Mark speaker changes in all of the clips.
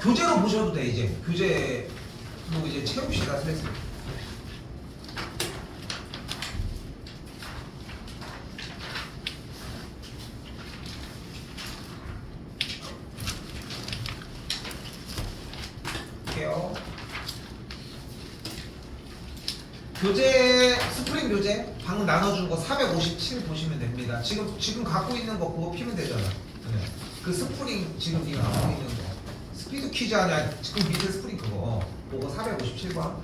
Speaker 1: 교재로 보셔도 돼. 이제 교재로 이제 채웁시다. 슬슬. 볼게요. 교재 스프링 교재 방금 나눠준 거 457 보시면 됩니다. 지금 갖고 있는 거 그거 피면 되잖아. 네. 그 스프링 지금 이거 갖고 있는 거 스피드 퀴즈 아니야. 지금 밑에 스프링 그거 그거 457번.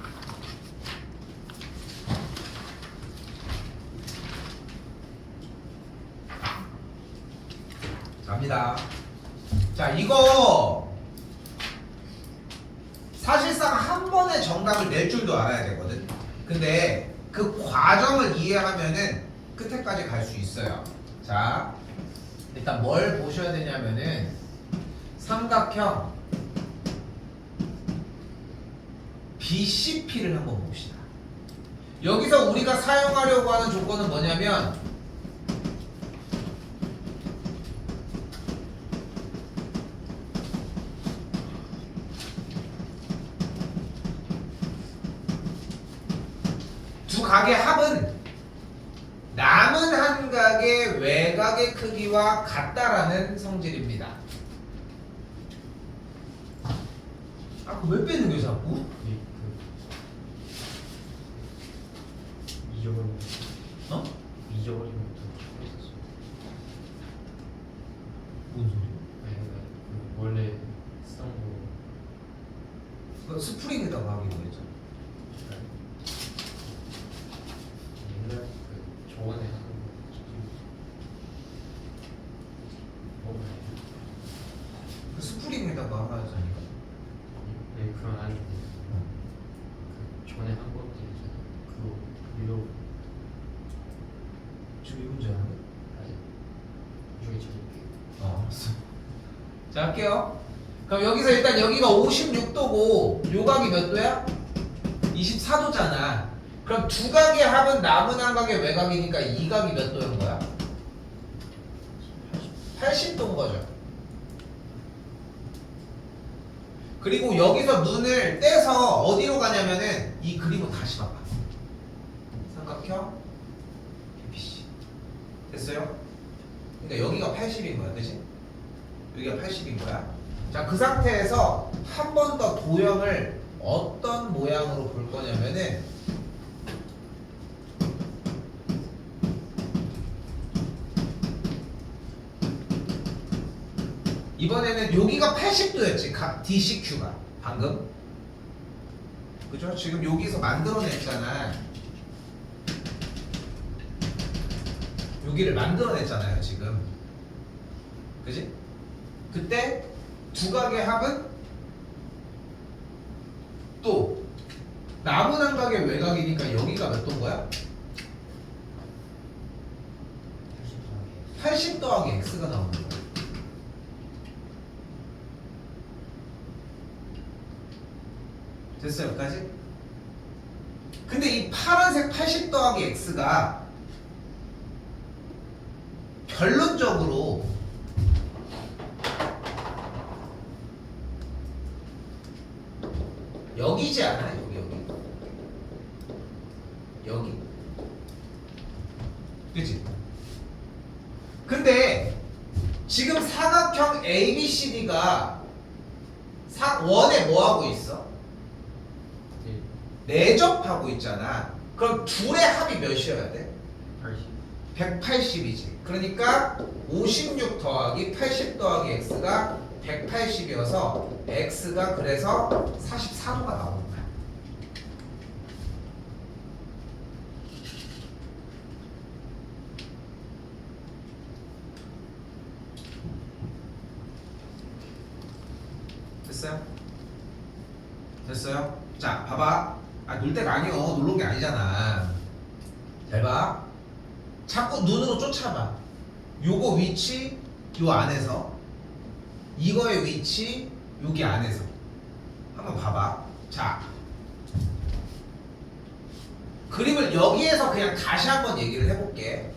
Speaker 1: 갑니다. 자, 이거 사실상 한 번에 정답을 낼 줄도 알아야 되거든. 근데 그 과정을 이해하면은 끝에까지 갈 수 있어요. 자, 일단 뭘 보셔야 되냐면은 삼각형 BCP를 한번 봅시다. 여기서 우리가 사용하려고 하는 조건은 뭐냐면 두 각의 합은 남은 한 각의 외곽의 크기와 같다라는 성질입니다. 아, 그거 왜 빼는 거야 자꾸?
Speaker 2: 잊어버리면
Speaker 1: 어?
Speaker 2: 잊어버리면 또 찾고 있었어.
Speaker 1: 뭔 소리야?
Speaker 2: 아니 그 원래 쓰던 거
Speaker 1: 그 스프링에다가 하기로 했잖아.
Speaker 2: 옛날 그 저번에 하는 거 뭐가요?
Speaker 1: 그 스프링에다가 하자니까.
Speaker 2: 네 그건 아닌데 그 전에 한 것들 있잖아. 그거 무료
Speaker 1: 지금 이 문제 하는
Speaker 2: 아직 중에 적을게요.
Speaker 1: 알았어. 자, 할게요. 그럼 여기서 일단 여기가 56도고 요각이 몇 도야? 24도잖아. 그럼 두 각의 합은 남은 한 각의 외곽이니까 이 각이 몇 도인 거야? 80도인 거죠. 그리고 여기서 눈을 떼서 어디로 가냐면은 이 그림을 다시 봐봐. 삼각형 BPC. 됐어요? 그러니까 여기가 80인 거야, 그치? 여기가 80인 거야. 자, 그 상태에서 한 번 더 도형을 어떤 모양으로 볼 거냐면은 이번에는 여기가 80도였지, 각 DCQ가 방금. 그죠? 지금 여기서 만들어냈잖아. 여기를 만들어냈잖아요, 지금. 그지? 그때 두 각의 합은 또 남은 한 각의 외곽이니까 여기가 몇 도인 거야? 80 더하기 x가 나오는 거야. 됐어요, 여기까지? 근데 이 파란색 80 더하기 x가 결론적으로 여기지 않아? 여기 그치? 근데 지금 사각형 ABCD가 원에 뭐 하고 있어? 내접하고 있잖아. 그럼 둘의 합이 몇이어야 돼? 180이지. 그러니까 56 더하기 80 더하기 x가 180이어서 x가 그래서 44도가 나오는 거야. 됐어요? 됐어요? 자, 봐봐. 아, 놀 때가 아니요. 놀러 온 게 아니잖아. 잘 봐. 자꾸 눈으로 쫓아봐. 요거 위치 요 안에서, 이거의 위치 여기 안에서 한번 봐봐. 자, 그림을 여기에서 그냥 다시 한번 얘기를 해볼게.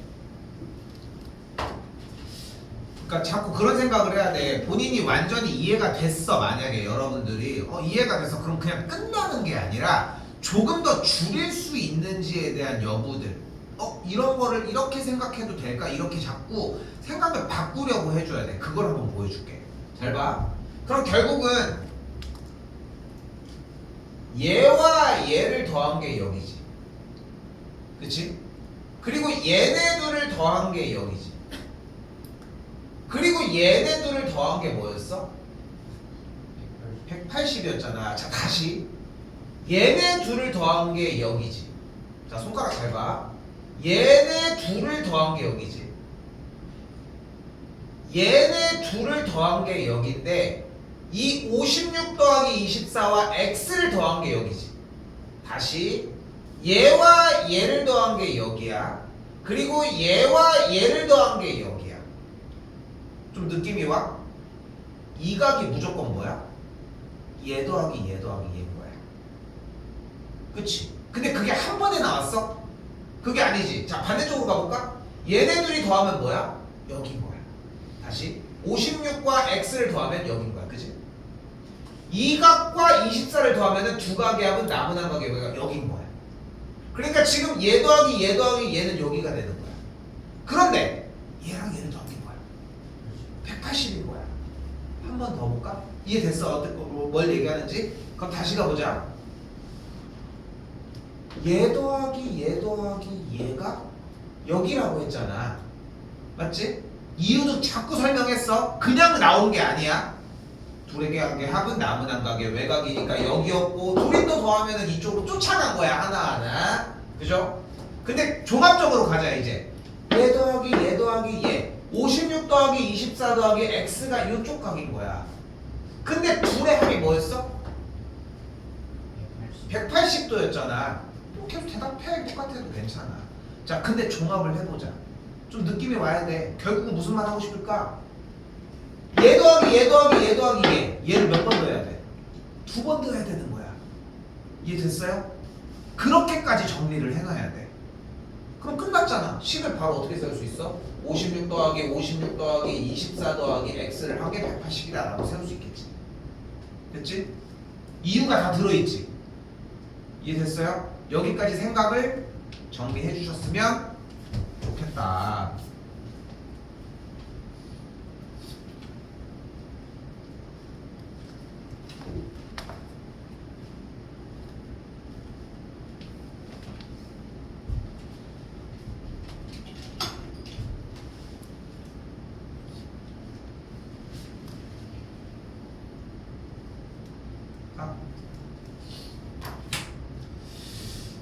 Speaker 1: 그러니까 자꾸 그런 생각을 해야 돼. 본인이 완전히 이해가 됐어. 만약에 여러분들이 이해가 돼서 그럼 그냥 끝나는 게 아니라 조금 더 줄일 수 있는지에 대한 여부들. 이런 거를 이렇게 생각해도 될까? 이렇게 자꾸 생각을 바꾸려고 해줘야 돼. 그걸 한번 보여줄게. 잘 봐. 그럼 결국은 얘와 얘를 더한 게 여기지. 그치? 그리고 얘네 둘을 더한 게 여기지. 그리고 얘네 둘을 더한 게 뭐였어? 180이었잖아. 자, 다시. 얘네 둘을 더한 게 여기지. 자, 손가락 잘 봐. 얘네 둘을 더한 게 여기지. 얘네 둘을 더한 게 여기인데 이 56 더하기 24와 x를 더한 게 여기지. 다시 얘와 얘를 더한 게 여기야. 그리고 얘와 얘를 더한 게 여기야. 좀 느낌이 와? 이 각이 무조건 뭐야? 얘 더하기 얘 더하기 얘인 거야. 그치? 근데 그게 한 번에 나왔어? 그게 아니지. 자, 반대쪽으로 가볼까? 얘네 둘이 더하면 뭐야? 여긴 거야. 다시 56과 x를 더하면 여긴 거야. 그치? 이 각과 24를 더하면 두 각의 합은 남은 한 각의 합이 여긴 거야. 그러니까 지금 얘 더하기 얘 더하기 얘는 여기가 되는 거야. 그런데 얘랑 얘를 더한 게 뭐야? 180인 거야. 한 번 더 볼까? 이해됐어? 뭘 얘기하는지? 그럼 다시 가보자. 얘 더하기 얘 더하기 얘가 여기라고 했잖아. 맞지? 이유도 자꾸 설명했어. 그냥 나온 게 아니야. 둘에게 한 개 합은 남은 한 각의 외곽이니까 여기였고 둘이 또 더하면 이쪽으로 쫓아간 거야. 하나하나. 그죠? 근데 종합적으로 가자 이제. 얘 더하기 얘 더하기 얘 56 더하기 24 더하기 x가 이쪽 각인 거야. 근데 둘의 합이 뭐였어? 180도였잖아. 계속 대답해. 똑같아도 괜찮아. 자, 근데 종합을 해보자. 좀 느낌이 와야 돼. 결국은 무슨 말 하고 싶을까? 얘 더하기 얘 더하기 얘 더하기 얘를 몇 번 더해야 돼? 2번 더해야 되는 거야. 이해됐어요? 그렇게까지 정리를 해놔야 돼. 그럼 끝났잖아. 식을 바로 어떻게 세울 수 있어? 56 더하기 56 더하기 24 더하기 x를 한 개 180이다 라고 세울 수 있겠지. 됐지? 이유가 다 들어있지. 이해됐어요? 여기까지 생각을 정리해 주셨으면 좋겠다.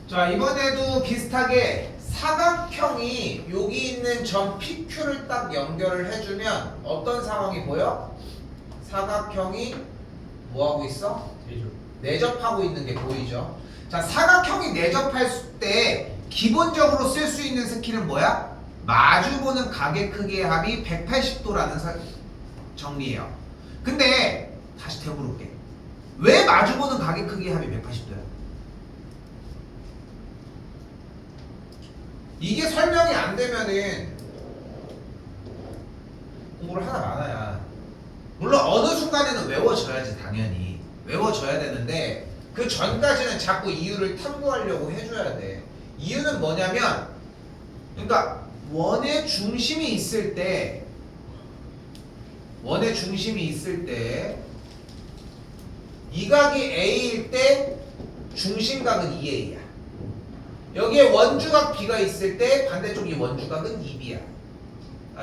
Speaker 1: 자, 이번에도 비슷하게 사각형이 여기 있는 점 PQ를 딱 연결을 해주면 어떤 상황이 보여? 사각형이 뭐하고 있어? 내접하고 있는 게 보이죠? 자, 사각형이 내접할 때 기본적으로 쓸 수 있는 스킬은 뭐야? 마주보는 각의 크기의 합이 180도라는 정리예요. 근데 다시 되물을게. 왜 마주보는 각의 크기의 합이 180도야? 이게 설명이 안 되면은 공부를 하나 많아야. 물론 어느 순간에는 외워져야지. 당연히 외워져야 되는데 그 전까지는 자꾸 이유를 탐구하려고 해줘야 돼. 이유는 뭐냐면, 그러니까 원의 중심이 있을 때 이 각이 A일 때 중심각은 2A야. 여기에 원주각 B가 있을 때 반대쪽 이 원주각은 2B야.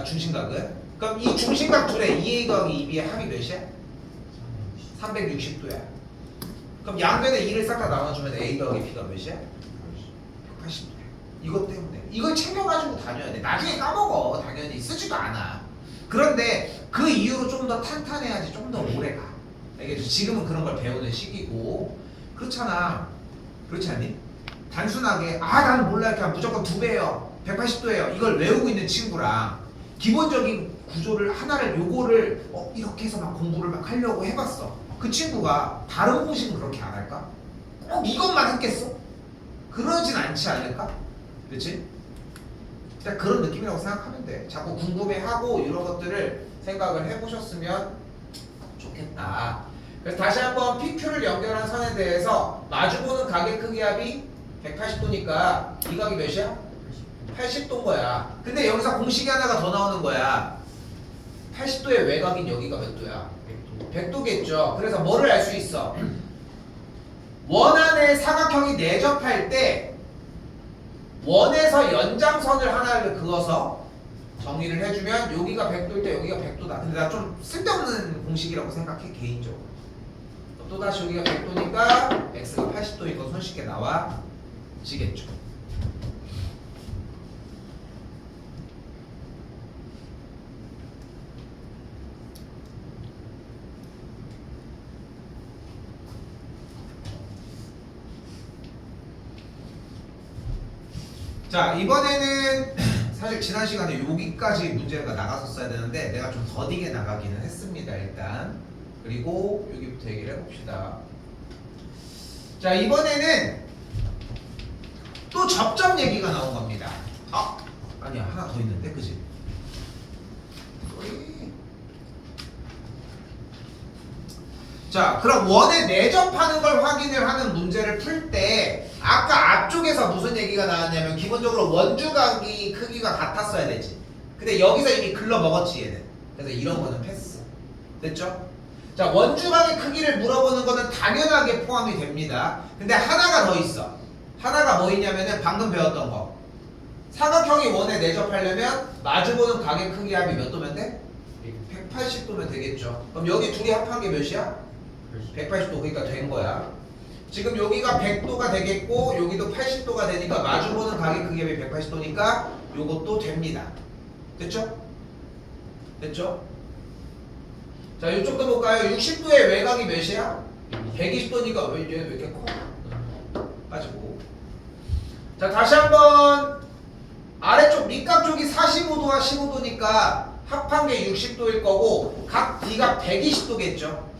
Speaker 1: 중심각은. 그럼 이 중심각 둘의 2A 더하기 2B의 합이 몇이야? 360도야. 그럼 양변에 2를 싹 다 나눠주면 A 더하기 B가 몇이야? 180도야. 이것 때문에. 이걸 챙겨가지고 다녀야 돼. 나중에 까먹어. 당연히 쓰지도 않아. 그런데 그 이후로 좀 더 탄탄해야지 좀 더 오래 가. 알겠지? 지금은 그런 걸 배우는 시기고. 그렇잖아. 그렇지 않니? 단순하게 나는 몰라 이렇게 하면 무조건 2배예요 180도예요 이걸 외우고 있는 친구랑 기본적인 구조를 하나를 요거를 이렇게 해서 막 공부를 막 하려고 해봤어. 그 친구가 다른 곳은 그렇게 안 할까? 꼭 이것만 했겠어? 그러진 않지 않을까? 그렇지? 그냥 그런 느낌이라고 생각하면 돼. 자꾸 궁금해하고 이런 것들을 생각을 해보셨으면 좋겠다. 그래서 다시 한번 PQ를 연결한 선에 대해서 마주보는 가게 크기 합이 180도니까 이 각이 몇이야? 80도인 거야. 근데 여기서 공식이 하나가 더 나오는 거야. 80도의 외곽인 여기가 몇 도야? 100도겠죠. 그래서 뭐를 알 수 있어? 원 안에 사각형이 내접할 때 원에서 연장선을 하나를 그어서 정리를 해주면 여기가 100도일 때 여기가 100도다. 근데 나 좀 쓸데없는 공식이라고 생각해 개인적으로. 또다시 여기가 100도니까 x가 80도인 거 손쉽게 나와지겠죠. 자, 이번에는 사실 지난 시간에 여기까지 문제가 나갔었어야 되는데 내가 좀 더디게 나가기는 했습니다. 일단 그리고 여기부터 얘기를 해봅시다. 자, 이번에는 또 접점 얘기가 나온 겁니다. 아니야, 하나 더 있는데, 그지? 자, 그럼 원에 내접하는 걸 확인을 하는 문제를 풀 때 아까 앞쪽에서 무슨 얘기가 나왔냐면 기본적으로 원주각이 크기가 같았어야 되지. 근데 여기서 이미 글러먹었지 얘는. 그래서 이런 거는 패스. 됐죠? 자, 원주각의 크기를 물어보는 거는 당연하게 포함이 됩니다. 근데 하나가 더 있어. 하나가 뭐 있냐면은 방금 배웠던 거. 사각형이 원에 내접하려면 마주보는 각의 크기 합이 몇 도면 돼? 180도면 되겠죠. 그럼 여기 둘이 합한 게 몇이야? 180도. 그러니까 된 거야. 지금 여기가 100도가 되겠고 여기도 80도가 되니까 마주보는 각의 크기 합이 180도니까 요것도 됩니다. 됐죠? 됐죠? 자, 이쪽도 볼까요? 60도의 외곽이 몇이야? 120도니까 왜 이렇게 커? 빠지고. 자, 다시 한번 아래쪽 밑각 쪽이 45도와 15도니까 합한 게 60도일 거고 각 D가 120도겠죠.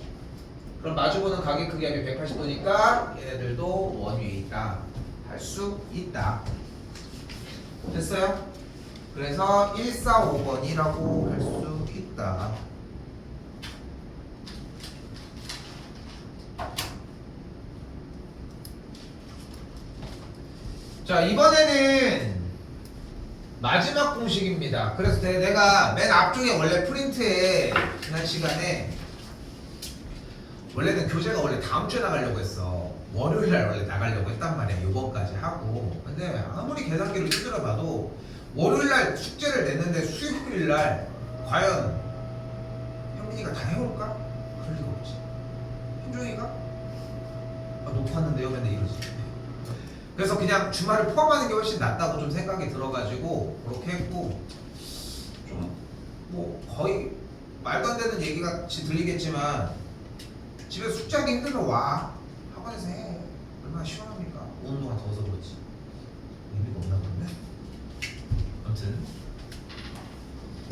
Speaker 1: 그럼 마주보는 각의 크기 합이 180도니까 얘네들도 원 위에 있다. 할 수 있다. 됐어요? 그래서 145번이라고 할 수 있다. 자, 이번에는 마지막 공식입니다. 그래서 내가 맨 앞쪽에 원래 프린트에 지난 시간에 원래는 교재가 원래 다음 주에 나가려고 했어. 월요일날 원래 나가려고 했단 말이야. 요번까지 하고. 근데 아무리 계산기를 두드려 봐도 월요일날 숙제를 냈는데 수요일날 과연 현민이가 다 해올까? 그럴 리가 없지. 현종이가? 높았는데요? 맨날 이러지. 그래서 그냥 주말을 포함하는 게 훨씬 낫다고 좀 생각이 들어가지고 그렇게 했고, 좀 뭐 거의 말도 안 되는 얘기 같이 들리겠지만 집에서 숙제하기 힘들면 와. 학원에서 해. 얼마나 시원합니까? 오는 동안 더워서 그렇지. 의미가 없나 본데? 아무튼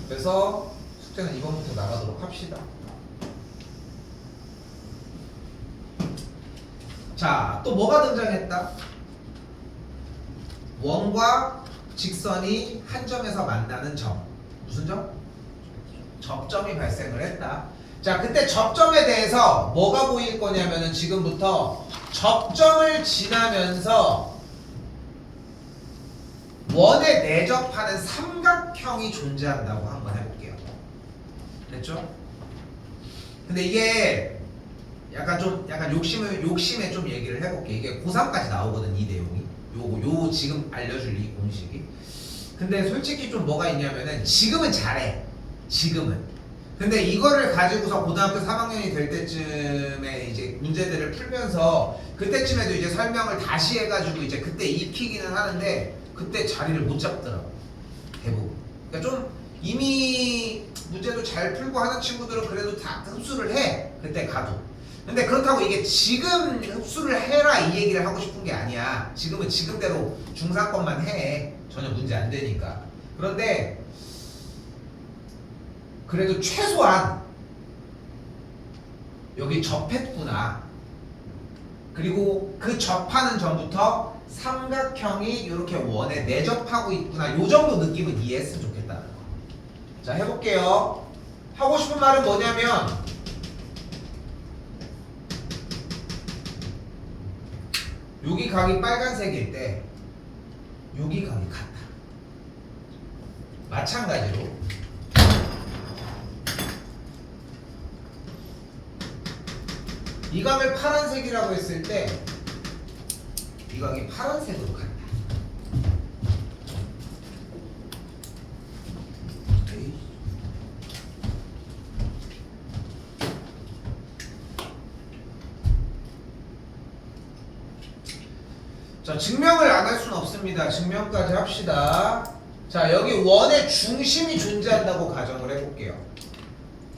Speaker 1: 그래서 숙제는 이번부터 나가도록 합시다. 자, 또 뭐가 등장했다? 원과 직선이 한 점에서 만나는 점. 무슨 점? 접점이 발생을 했다. 자, 그때 접점에 대해서 뭐가 보일 거냐면은 지금부터 접점을 지나면서 원에 내접하는 삼각형이 존재한다고 한번 해볼게요. 됐죠? 근데 이게 약간 욕심에 좀 얘기를 해볼게. 이게 고3까지 나오거든, 이 내용이. 요 지금 알려줄 이 공식이. 근데 솔직히 좀 뭐가 있냐면은 지금은 잘해. 지금은. 근데 이거를 가지고서 고등학교 3학년이 될 때쯤에 이제 문제들을 풀면서 그때쯤에도 이제 설명을 다시 해가지고 이제 그때 익히기는 하는데 그때 자리를 못 잡더라고. 대부분. 그러니까 좀 이미 문제도 잘 풀고 하는 친구들은 그래도 다 흡수를 해. 그때 가도. 근데 그렇다고 이게 지금 흡수를 해라 이 얘기를 하고 싶은 게 아니야. 지금은 지금대로 중3 것만 해. 전혀 문제 안 되니까. 그런데 그래도 최소한 여기 접했구나. 그리고 그 접하는 전부터 삼각형이 이렇게 원에 내접하고 있구나. 요 정도 느낌은 이해했으면 좋겠다는 거. 자, 해볼게요. 하고 싶은 말은 뭐냐면 여기 각이 빨간색일 때 여기 각이 같다. 마찬가지로 이 각을 파란색이라고 했을 때 이 각이 파란색으로 같다. 자, 증명을 안 할 수는 없습니다. 증명까지 합시다. 자, 여기 원의 중심이 존재한다고 가정을 해볼게요.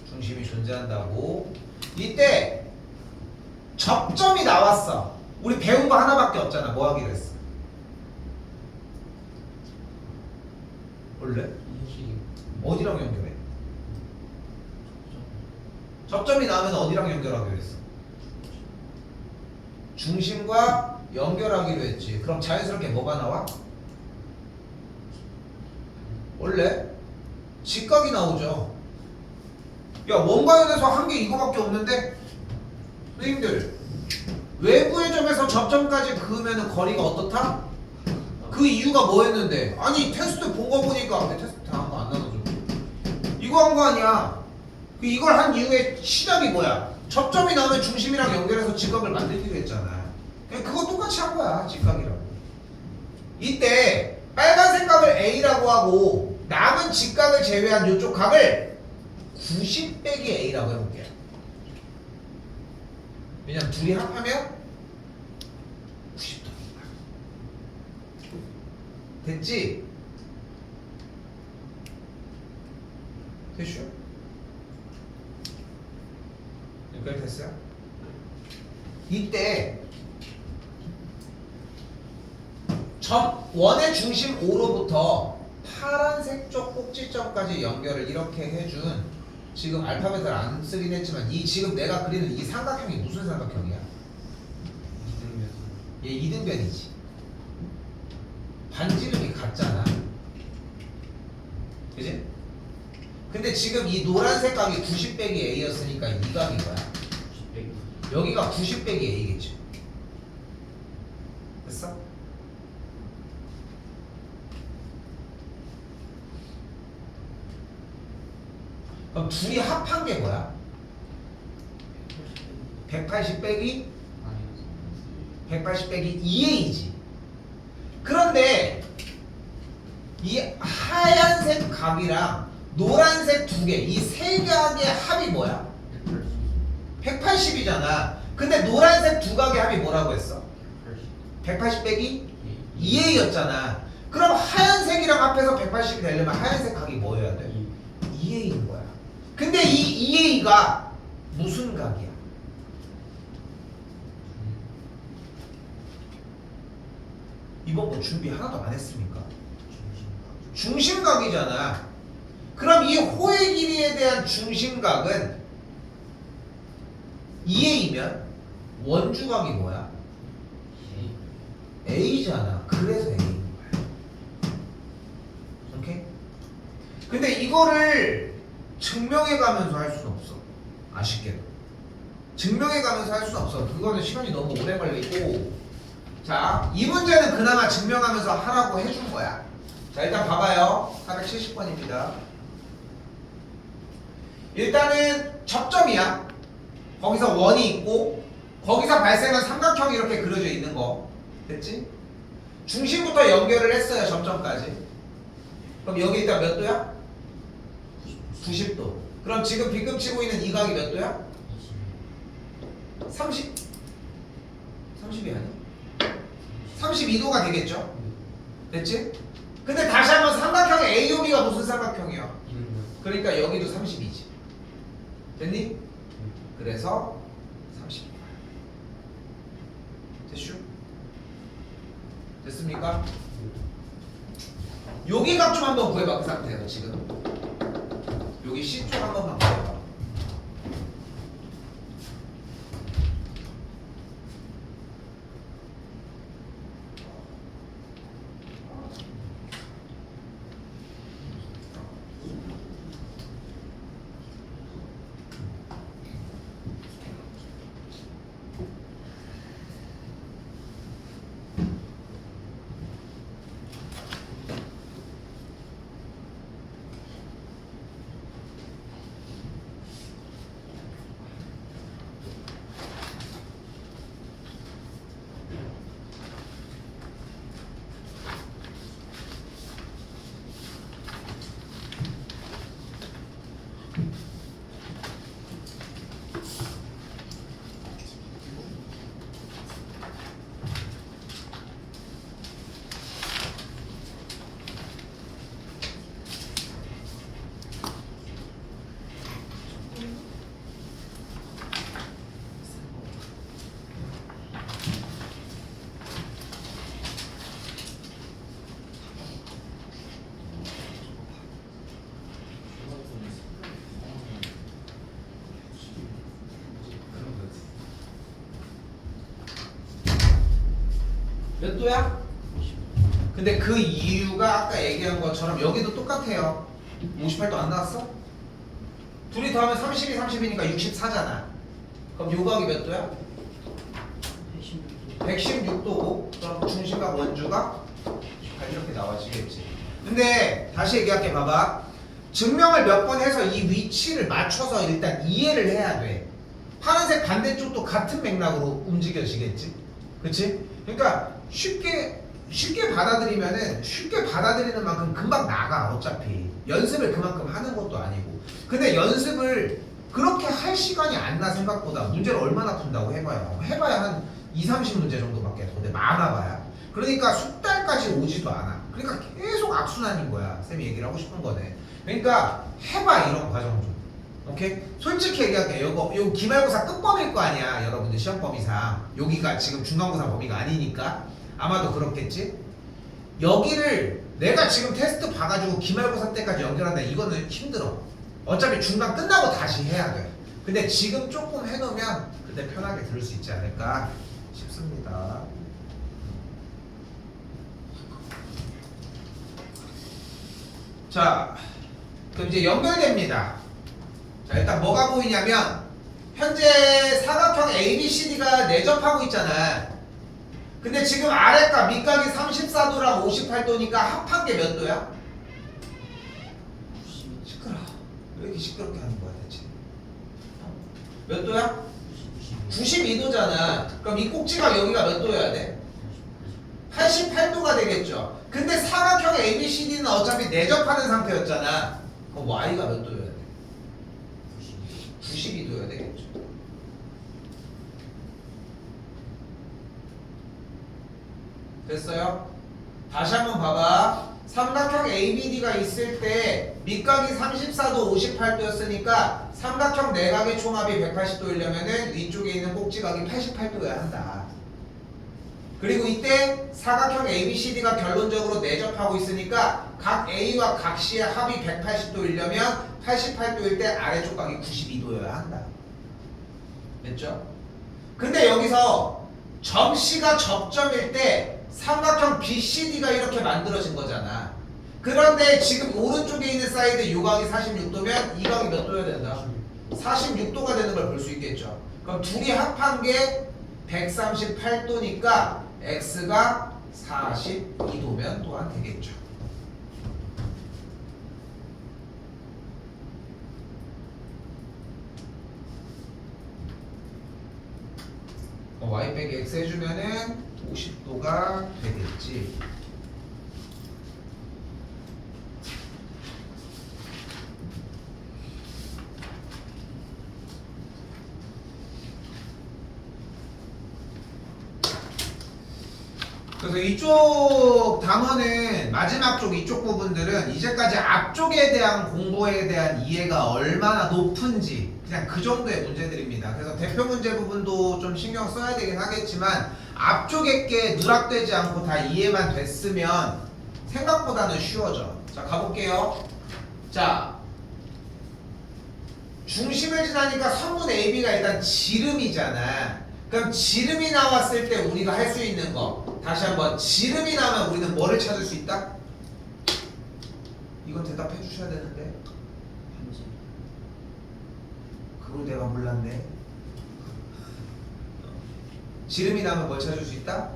Speaker 1: 중심이 존재한다고. 이때 접점이 나왔어. 우리 배운 거 하나밖에 없잖아. 뭐 하기로 했어? 원래?
Speaker 2: 인식이
Speaker 1: 어디랑 연결해? 접점이 나오면 어디랑 연결하기로 했어? 중심과 연결하기로 했지. 그럼 자연스럽게 뭐가 나와? 원래 직각이 나오죠. 야, 원과연에서 한 게 이거밖에 없는데? 선생님들, 외부의 점에서 접점까지 그으면 거리가 어떻다? 그 이유가 뭐였는데? 아니, 테스트 본 거 보니까 왜 테스트 다 한 거 안 나눠줘? 이거 한 거 아니야. 이걸 한 이유의 시작이 뭐야? 접점이 나오면 중심이랑 연결해서 직각을 만들기로 했잖아. 그거 똑같이 한 거야. 직각이라고. 이때 빨간색 각을 A라고 하고 남은 직각을 제외한 이쪽 각을 90 빼기 A라고 해볼게요. 왜냐면 둘이 합하면 90도니까. 됐지? 됐슈? 여기까지 됐어요? 이때 원의 중심 O로부터 파란색 쪽 꼭지점까지 연결을 이렇게 해준, 지금 알파벳을 안 쓰긴 했지만 이 지금 내가 그리는 이 삼각형이 무슨 삼각형이야?
Speaker 2: 이등변.
Speaker 1: 얘 이등변이지. 반지름이 같잖아. 그지? 근데 지금 이 노란색 각이 90 빼기 A였으니까 이 각이 뭐야?
Speaker 2: 90 빼기.
Speaker 1: 여기가 90 빼기 A겠지. 됐어? 그럼 둘이 합한 게 뭐야? 180 빼기
Speaker 2: 마이너스
Speaker 1: 180 빼기 2A지. 그런데 이 하얀색 각이랑 노란색 두 개, 이 세 각의 합이 뭐야?
Speaker 2: 180.
Speaker 1: 180이잖아. 근데 노란색 두 각의 합이 뭐라고 했어?
Speaker 2: 180.
Speaker 1: 180 빼기 2A였잖아. 그럼 하얀색이랑 합해서 180이 되려면 하얀색 각이 뭐여야 돼? 2A인 거야. 근데 이 2A가 무슨 각이야? 이번 거 준비 하나도 안 했습니까? 중심각이잖아. 그럼 이 호의 길이에 대한 중심각은 2A면 원주각이 뭐야? A잖아. 그래서 A인 거야. 오케이? 근데 이거를 증명해 가면서 할 수는 없어. 아쉽게도. 증명해 가면서 할 수는 없어. 그거는 시간이 너무 오래 걸리고. 자, 이 문제는 그나마 증명하면서 하라고 해준 거야. 자, 일단 봐봐요. 470번입니다. 일단은 접점이야. 거기서 원이 있고 거기서 발생한 삼각형이 이렇게 그려져 있는 거. 됐지? 중심부터 연결을 했어요. 접점까지. 그럼 여기 일단 몇 도야? 90도. 그럼 지금 빗금 치고 있는 이 각이 몇 도야? 30? 30이 아니야? 32도가 되겠죠? 됐지? 근데 다시 한번 삼각형의 AOB가 무슨 삼각형이야?
Speaker 2: 이등변.
Speaker 1: 그러니까 여기도 30이지. 됐니? 그래서 30. 됐슈? 됐습니까? 여기 각 좀 한번 구해봐. 그 상태에서 지금 여기 C쪽 한 번만 구해봐. 도야? 근데 그 이유가 아까 얘기한 것처럼 여기도 똑같아요. 58도 안 나왔어? 둘이 더하면 32, 30이니까 64잖아. 그럼 요 각이 몇 도야? 116도고 그럼 중심각 원주가 28 이렇게 나와지겠지. 근데 다시 얘기할게. 봐봐. 증명을 몇 번 해서 이 위치를 맞춰서 일단 이해를 해야 돼. 파란색 반대쪽도 같은 맥락으로 움직여지겠지. 그치? 그러니까 쉽게 받아들이는 만큼 금방 나가. 어차피 연습을 그만큼 하는 것도 아니고. 근데 연습을 그렇게 할 시간이 안 나. 생각보다 문제를 얼마나 푼다고 해봐야 한 2, 30문제 정도밖에 더 돼. 많아봐야. 그러니까 숙달까지 오지도 않아. 그러니까 계속 악순환인 거야. 쌤이 얘기를 하고 싶은 거네. 그러니까 해봐. 이런 과정 좀. 오케이? 솔직히 얘기할게. 요 기말고사 끝범위일 거 아니야. 여러분들 시험 범위상. 여기가 지금 중간고사 범위가 아니니까 아마도 그렇겠지? 여기를 내가 지금 테스트 봐가지고 기말고사 때까지 연결한다. 이거는 힘들어. 어차피 중간 끝나고 다시 해야 돼. 근데 지금 조금 해놓으면 그때 편하게 들을 수 있지 않을까 싶습니다. 자, 그럼 이제 연결됩니다. 자, 일단 뭐가 보이냐면 현재 사각형 ABCD가 내접하고 있잖아. 근데 지금 아래가 밑각이 34도랑 58도니까 합한 게 몇 도야? 시끄러. 왜 이렇게 시끄럽게 하는 거야 대체? 몇 도야? 92도잖아. 그럼 이 꼭지가 여기가 몇 도여야 돼? 88도가 되겠죠. 근데 사각형 ABCD는 어차피 내접하는 상태였잖아. 그럼 Y가 몇 도여야 돼? 92도여야 되겠죠. 됐어요? 다시 한번 봐봐. 삼각형 ABD가 있을 때 밑각이 34도, 58도였으니까 삼각형 내각의 총합이 180도이려면은 위쪽에 있는 꼭지각이 88도여야 한다. 그리고 이때 사각형 ABCD가 결론적으로 내접하고 있으니까 각 A와 각 C의 합이 180도이려면 88도일 때 아래쪽 각이 92도여야 한다. 됐죠? 근데 여기서 점 C가 접점일 때 삼각형 BCD가 이렇게 만들어진 거잖아. 그런데 지금 오른쪽에 있는 사이드 요 각이 46도면 이 각이 몇 도여야 된다? 46도가 되는 걸 볼 수 있겠죠. 그럼 둘이 합한 게 138도니까 X가 42도면 또한 되겠죠. Y 빼기 X 해주면은 50도가 되겠지. 그래서 이쪽 단원은 마지막 쪽 이쪽 부분들은 이제까지 앞쪽에 대한 공부에 대한 이해가 얼마나 높은지 그냥 그 정도의 문제들입니다. 그래서 대표 문제 부분도 좀 신경 써야 되긴 하겠지만 앞쪽에 게 누락되지 않고 다 이해만 됐으면 생각보다는 쉬워져. 자, 가볼게요. 자, 중심을 지나니까 선분 AB가 일단 지름이잖아. 그럼 지름이 나왔을 때 우리가 할 수 있는 거 다시 한번 지름이 나오면 우리는 뭐를 찾을 수 있다? 이건 대답해 주셔야 되는데 그걸 내가 몰랐네. 지름이 나오면 뭘 찾을 수 있다?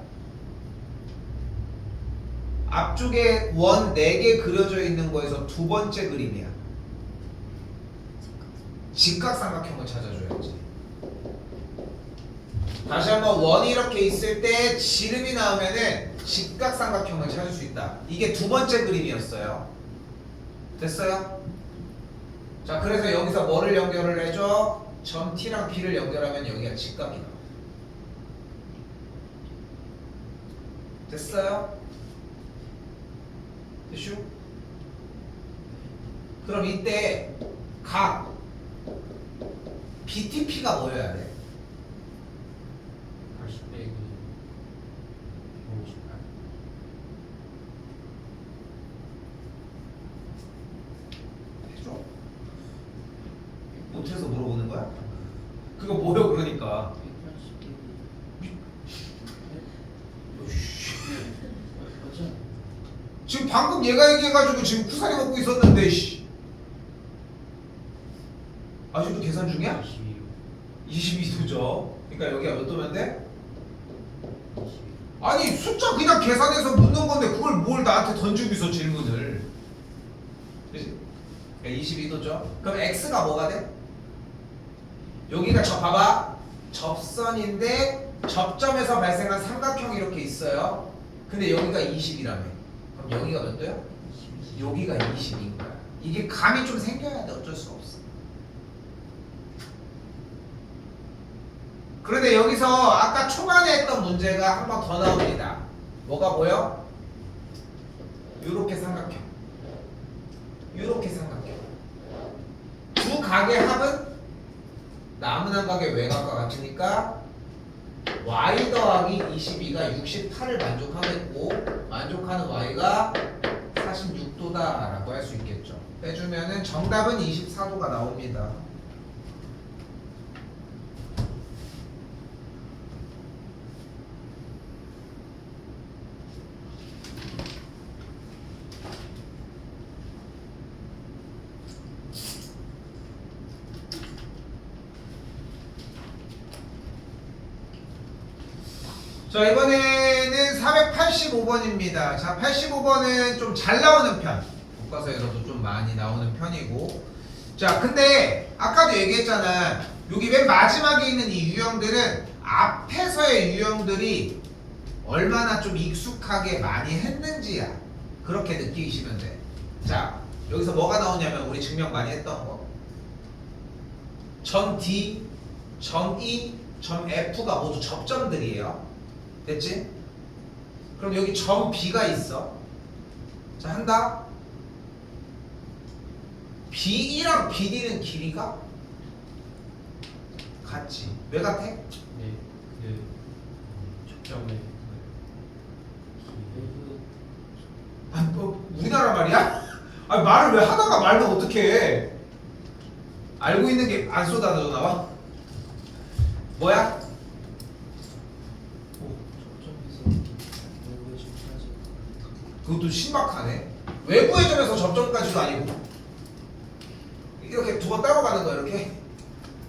Speaker 1: 앞쪽에 원 4개 그려져 있는 거에서 두 번째 그림이야. 직각삼각형을 찾아줘야지. 다시 한번 원이 이렇게 있을 때 지름이 나오면은 직각삼각형을 찾을 수 있다. 이게 두 번째 그림이었어요. 됐어요? 자, 그래서 여기서 뭐를 연결을 해줘? 점 T랑 B를 연결하면 여기가 직각이 나와. 됐어요? 됐슈? 그럼 이때 각 BTP가 뭐여야 돼?
Speaker 2: 80 빼기 158.
Speaker 1: 해줘? 못해서 물어보는 거야? 그거 뭐요 그러니까?
Speaker 2: 180 빼기
Speaker 1: 지금 방금 얘가 얘기해가지고 지금 쿠사리 먹고 있었는데 씨. 아직도 계산 중이야? 22도죠. 그러니까 여기가 몇 도면 돼?
Speaker 2: 22.
Speaker 1: 아니 숫자 그냥 계산해서 묻는 건데 그걸 뭘 나한테 던지고 있어 질문을. 그치? 그러니까 22도죠. 그럼 x가 뭐가 돼? 여기가 봐봐. 접선인데 접점에서 발생한 삼각형이 이렇게 있어요. 근데 여기가 20이라며. 그럼 여기가 몇 도야? 여기가 20인 거야. 이게 감이 좀 생겨야 돼. 어쩔 수가 없어. 그런데 여기서 아까 초반에 했던 문제가 한 번 더 나옵니다. 뭐가 보여? 요렇게 삼각형. 요렇게 삼각형. 두 각의 합은 나무난 각의 외곽과 같으니까 y 더하기 22가 68을 만족하겠고 만족하는 y가 46도다 라고 할 수 있겠죠. 빼주면은 정답은 24도가 나옵니다. 자, 이번에는 485번입니다. 자, 85번은 좀 잘 나오는 편. 교과서에서도 좀 많이 나오는 편이고. 자, 근데 아까도 얘기했잖아. 여기 맨 마지막에 있는 이 유형들은 앞에서의 유형들이 얼마나 좀 익숙하게 많이 했는지야. 그렇게 느끼시면 돼. 자, 여기서 뭐가 나오냐면 우리 증명 많이 했던 거. 점 D, 점 E, 점 F가 모두 접점들이에요. 됐지? 그럼 여기 점 B가 있어. 자, 한다. BE랑 BD는 길이가 같지. 왜 같아?
Speaker 2: 네, 그 초점에
Speaker 1: 아, 뭐 우리나라 말이야? 아, 말을 왜 하다가 말면 어떡해? 알고 있는 게 안 쏟아져 나와? 뭐야? 그것도 신박하네. 외부의 점에서 접점까지도 아니고 이렇게 두 번 따로 가는 거 이렇게.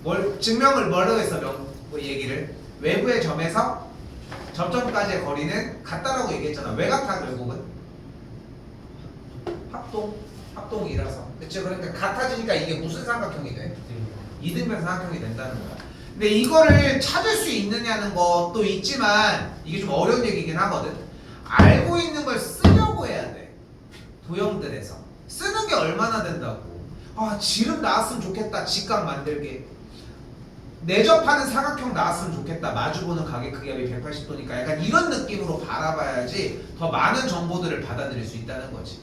Speaker 1: 뭘 증명을 뭐라고 했어? 뭐 얘기를 외부의 점에서 접점까지의 거리는 같다라고 얘기했잖아. 왜 같아 결국은? 합동이라서. 그치? 그러니까 같아지니까 이게 무슨 삼각형이 돼? 이등변 삼각형이 된다는 거야. 근데 이거를 찾을 수 있느냐는 것도 있지만 이게 좀 어려운 얘기긴 하거든. 알고 있는 걸 쓰려고 해야 돼. 도형들에서 쓰는 게 얼마나 된다고. 아, 지름 나왔으면 좋겠다. 직각 만들게. 내접하는 사각형 나왔으면 좋겠다. 마주보는 각의 크기압이 180도니까 약간 이런 느낌으로 바라봐야지 더 많은 정보들을 받아들일 수 있다는 거지.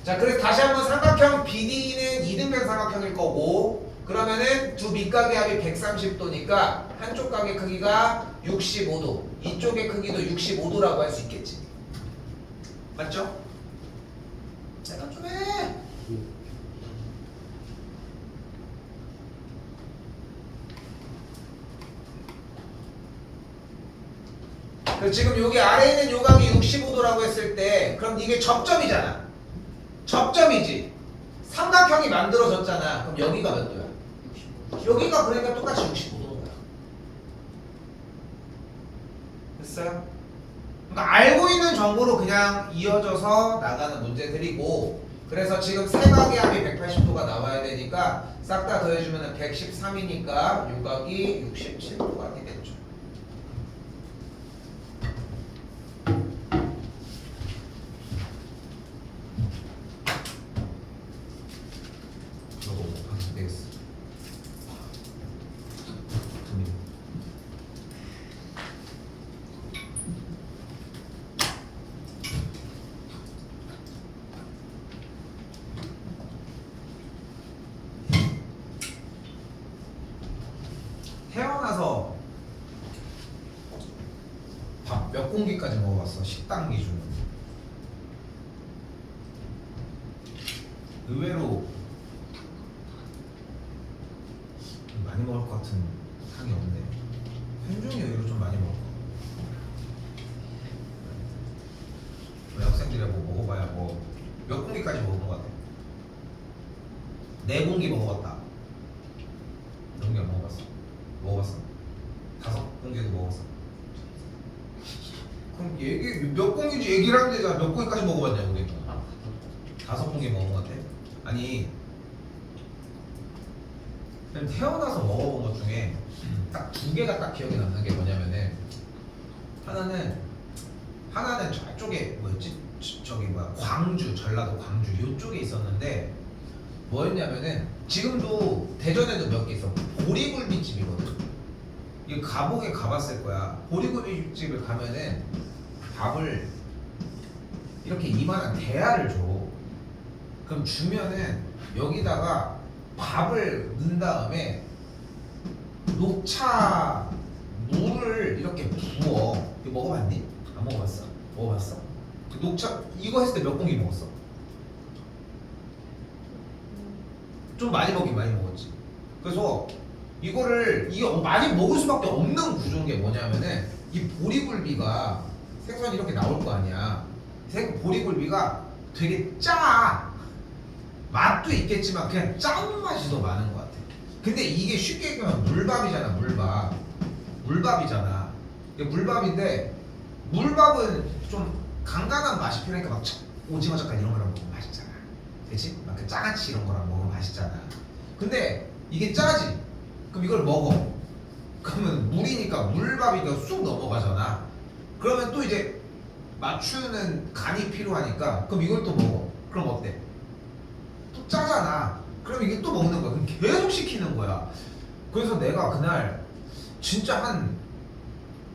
Speaker 1: 자, 그래서 다시 한번 삼각형 BD는 이등변 삼각형일 거고, 그러면은 두 밑각의 합이 130도니까 한쪽 각의 크기가 65도, 이쪽의 크기도 65도라고 할 수 있겠지. 맞죠? 내가 좀 해. 그래서 지금 여기 아래에 있는 요각이 65도라고 했을 때 그럼 이게 접점이잖아. 접점이지. 삼각형이 만들어졌잖아. 그럼 여기가 몇 도야? 65도. 여기가 그러니까 똑같이 65도인 거야. 됐어요? 그러니까 알고 있는 정보로 그냥 이어져서 나가는 문제들이고, 그래서 지금 세 각의 합이 180도가 나와야 되니까 싹 다 더해주면 113이니까 요각이 67도각이 됐죠. 태어나서 밥 몇 공기까지 먹어봤어? 식당 기준으로. 의외로 많이 먹을 것 같은 상이 없네. 현중이 의외로 좀 많이 먹을 거. 우리 학생들이 뭐 먹어봐야 뭐 몇 공기까지 먹은 것 같아? 4공기 먹어봤다. 몇 공기 안 먹어봤어? 먹어봤어? 5공기도 먹었어. 그럼 얘기 몇 공기인지 얘기를 하면 되잖아. 몇 공기까지 먹어봤냐고 그러니까.
Speaker 2: 아,
Speaker 1: 5공기 먹은 것 같아? 아니 그냥 태어나서 먹어본 것 중에 딱 2개가 딱 기억에 남는 게 뭐냐면은 하나는 저쪽에 뭐였지? 저기 뭐야 광주 전라도 광주 요쪽에 있었는데 뭐였냐면은 지금도 대전에도 몇 개 있어. 보리굴비집이거든. 이거 가보게 가봤을 거야. 보리굴비집을 가면은 밥을 이렇게 이만한 대야를 줘. 그럼 주면은 여기다가 밥을 넣은 다음에 녹차 물을 이렇게 부어. 이거 먹어봤니? 안 먹어봤어? 먹어봤어? 그 녹차 이거 했을 때 몇 공기 먹었어? 좀 많이 먹긴 많이 먹었지. 그래서 이거 많이 먹을 수밖에 없는 구조인 게 뭐냐면은 이 보리굴비가 생선이 이렇게 나올 거 아니야. 보리굴비가 되게 짜. 맛도 있겠지만 그냥 짠 맛이 더 많은 것 같아. 근데 이게 쉽게 얘기하면 물밥이잖아. 물밥이잖아. 이게 물밥인데 물밥은 좀 간간한 맛이 필요하니까 막 오징어 젓갈 이런 거랑 먹으면 맛있잖아. 그치? 막 그 짜가치 이런 거랑 먹으면 맛있잖아. 근데 이게 짜지? 그럼 이걸 먹어. 그러면 물이니까 물밥이니까 쑥 넘어가잖아. 그러면 또 이제 맞추는 간이 필요하니까 그럼 이걸 또 먹어. 그럼 어때? 또 짜잖아. 그럼 이게 또 먹는 거야. 그럼 계속 시키는 거야. 그래서 내가 그날 진짜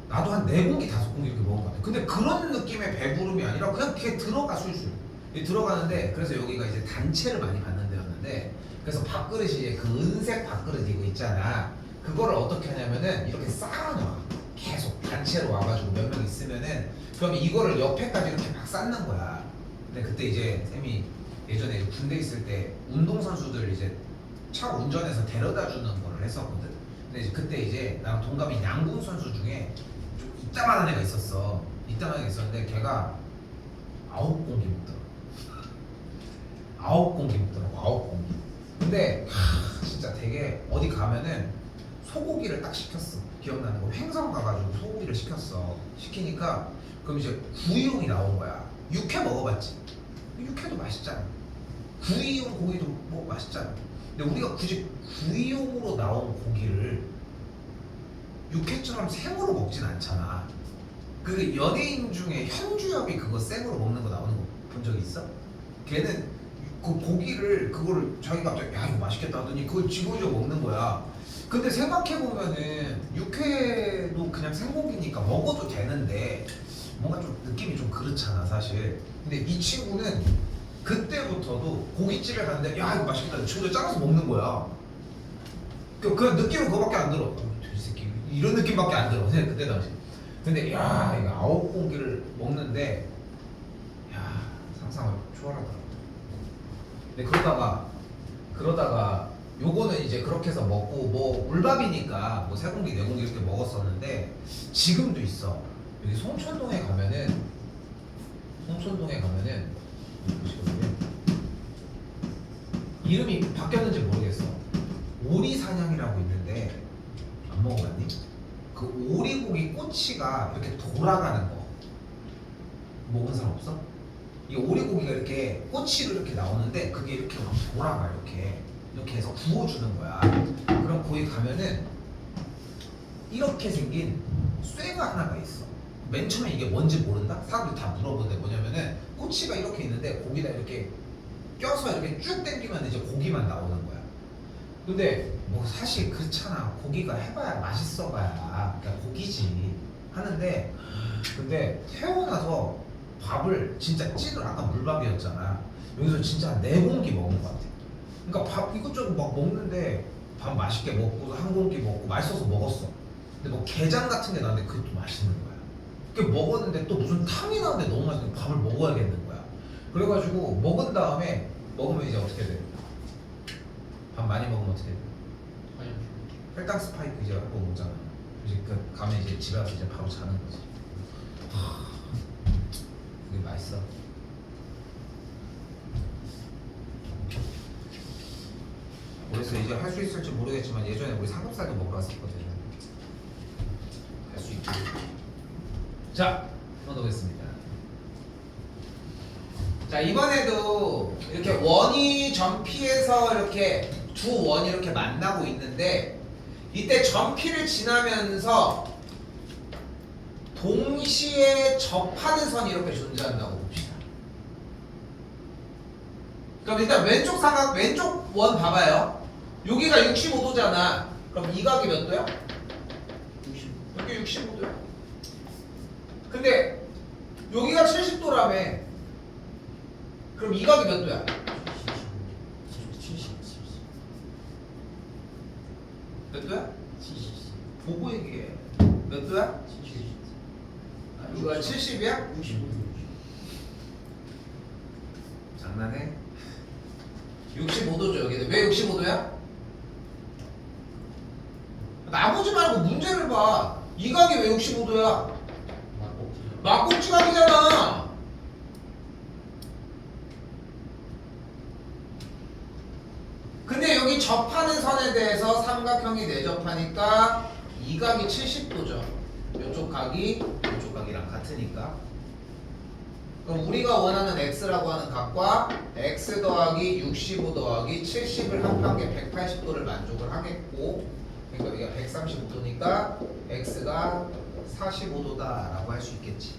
Speaker 1: 나도 한 4공기 5공기 이렇게 먹은 것 같아. 근데 그런 느낌의 배부름이 아니라 그냥 걔 들어가 술술. 들어가는데 그래서 여기가 이제 단체를 많이 받는 데였는데 그래서 밥그릇이 그 은색 밥그릇 이거 있잖아. 그거를 어떻게 하냐면은 이렇게 쌓아놔. 계속 단체로 와가지고 몇 명 있으면은 그럼 이거를 옆에까지 이렇게 막 쌓는 거야. 근데 그때 이제 쌤이 예전에 군대 있을 때 운동선수들 이제 차 운전해서 데려다 주는 거를 했었거든. 근데 이제 그때 이제 나랑 동갑인 양궁 선수 중에 좀 이따만한 애가 있었어. 이따만한 애가 있었는데 걔가 9공기 먹더라고. 9공기 먹더라고. 9공기. 근데 진짜 되게 어디 가면은 소고기를 딱 시켰어. 기억나는 거 횡성 가가지고 소고기를 시켰어. 시키니까 그럼 이제 구이용이 나온 거야. 육회 먹어봤지? 육회도 맛있잖아. 구이용 고기도 뭐 맛있잖아. 근데 우리가 굳이 구이용으로 나온 고기를 육회처럼 생으로 먹진 않잖아. 그 연예인 중에 현주엽이 그거 생으로 먹는 거 나오는 거 본 적이 있어? 걔는 그 고기를 그거를 자기가 갑자기 야 이거 맛있겠다 하더니 그걸 집어줘 먹는 거야. 근데 생각해보면은 육회도 그냥 생고기니까 먹어도 되는데 뭔가 좀 느낌이 좀 그렇잖아 사실. 근데 이 친구는 그때부터도 고깃집에 갔는데 야 이거 맛있겠다 친구들 잘라서 먹는 거야. 그 느낌은 그거밖에 안 들어. 이 새끼 이런 느낌밖에 안 들어 그때 당시. 근데 야 이거 9공기를 먹는데 야 상상을 초월하더라. 근데 그러다가 요거는 이제 그렇게 해서 먹고 뭐 물밥이니까 뭐 3공기 4공기 이렇게 먹었었는데 지금도 있어. 여기 송천동에 가면은 이름이 바뀌었는지 모르겠어. 오리사냥이라고 있는데 안 먹어봤니? 그 오리고기 꼬치가 이렇게 돌아가는 거 먹은 사람 없어? 이 오리고기가 이렇게 꼬치로 이렇게 나오는데 그게 이렇게 막 돌아가 이렇게 해서 구워주는 거야. 그럼 거기 가면은 이렇게 생긴 쇠가 하나가 있어. 맨 처음에 이게 뭔지 모른다? 사람들이 다 물어보는데 뭐냐면은 꼬치가 이렇게 있는데 고기다 이렇게 껴서 이렇게 쭉 당기면 이제 고기만 나오는 거야. 근데 뭐 사실 그렇잖아. 고기가 해봐야 맛있어봐야 그러니까 고기지 하는데 근데 태어나서 밥을 진짜 찐으로 아까 물밥이었잖아. 여기서 진짜 한 4공기 먹은 것 같아. 그러니까 밥 이것저것 막 먹는데 밥 맛있게 먹고 한 공기 먹고 맛있어서 먹었어. 근데 뭐 게장 같은 게 나왔는데 그것도 맛있는 거야. 그게 먹었는데 또 무슨 탕이 나왔는데 너무 맛있는데 밥을 먹어야겠는 거야. 그래가지고 먹은 다음에 먹으면 이제 어떻게 돼? 밥 많이 먹으면 어떻게 돼? 혈당 스파이크 이제 한번 오잖아. 이제 그 가면 이제 집에 와서 이제 바로 자는 거지. 그게 맛있어. 그래서 이제 할 수 있을지 모르겠지만 예전에 우리 삼겹살도 먹으러 왔었거든요. 할 수 있게. 자, 넘어가겠습니다. 자, 이번에도 이렇게 원이 점피에서 이렇게 두 원이 이렇게 만나고 있는데 이때 점피를 지나면서 동시에 접하는 선이 이렇게 존재한다고 봅시다. 그럼 일단 왼쪽 삼각, 왼쪽 원 봐봐요. 여기가 65도잖아. 그럼 이 각이 몇 도야?
Speaker 2: 60.
Speaker 1: 여기 65도야. 근데 여기가 70도라며. 그럼 이 각이 몇 도야?
Speaker 2: 70.
Speaker 1: 몇 도야?
Speaker 2: 70.
Speaker 1: 보고 얘기해. 몇 도야?
Speaker 2: 70.
Speaker 1: 여기가 70이야?
Speaker 2: 65.
Speaker 1: 장난해? 65도죠 여기는. 왜 65도야? 나보지 말고 문제를 봐. 이 각이 왜 65도야? 막꼭지 각이잖아. 근데 여기 접하는 선에 대해서 삼각형이 내접하니까 이 각이 70도죠. 이쪽 각이 이쪽 각이랑 같으니까. 그럼 우리가 원하는 x라고 하는 각과 x 더하기 65 더하기 70을 합한 게 180도를 만족을 하겠고, 그러니까 여기가 135도니까 x가 45도다 라고 할 수 있겠지.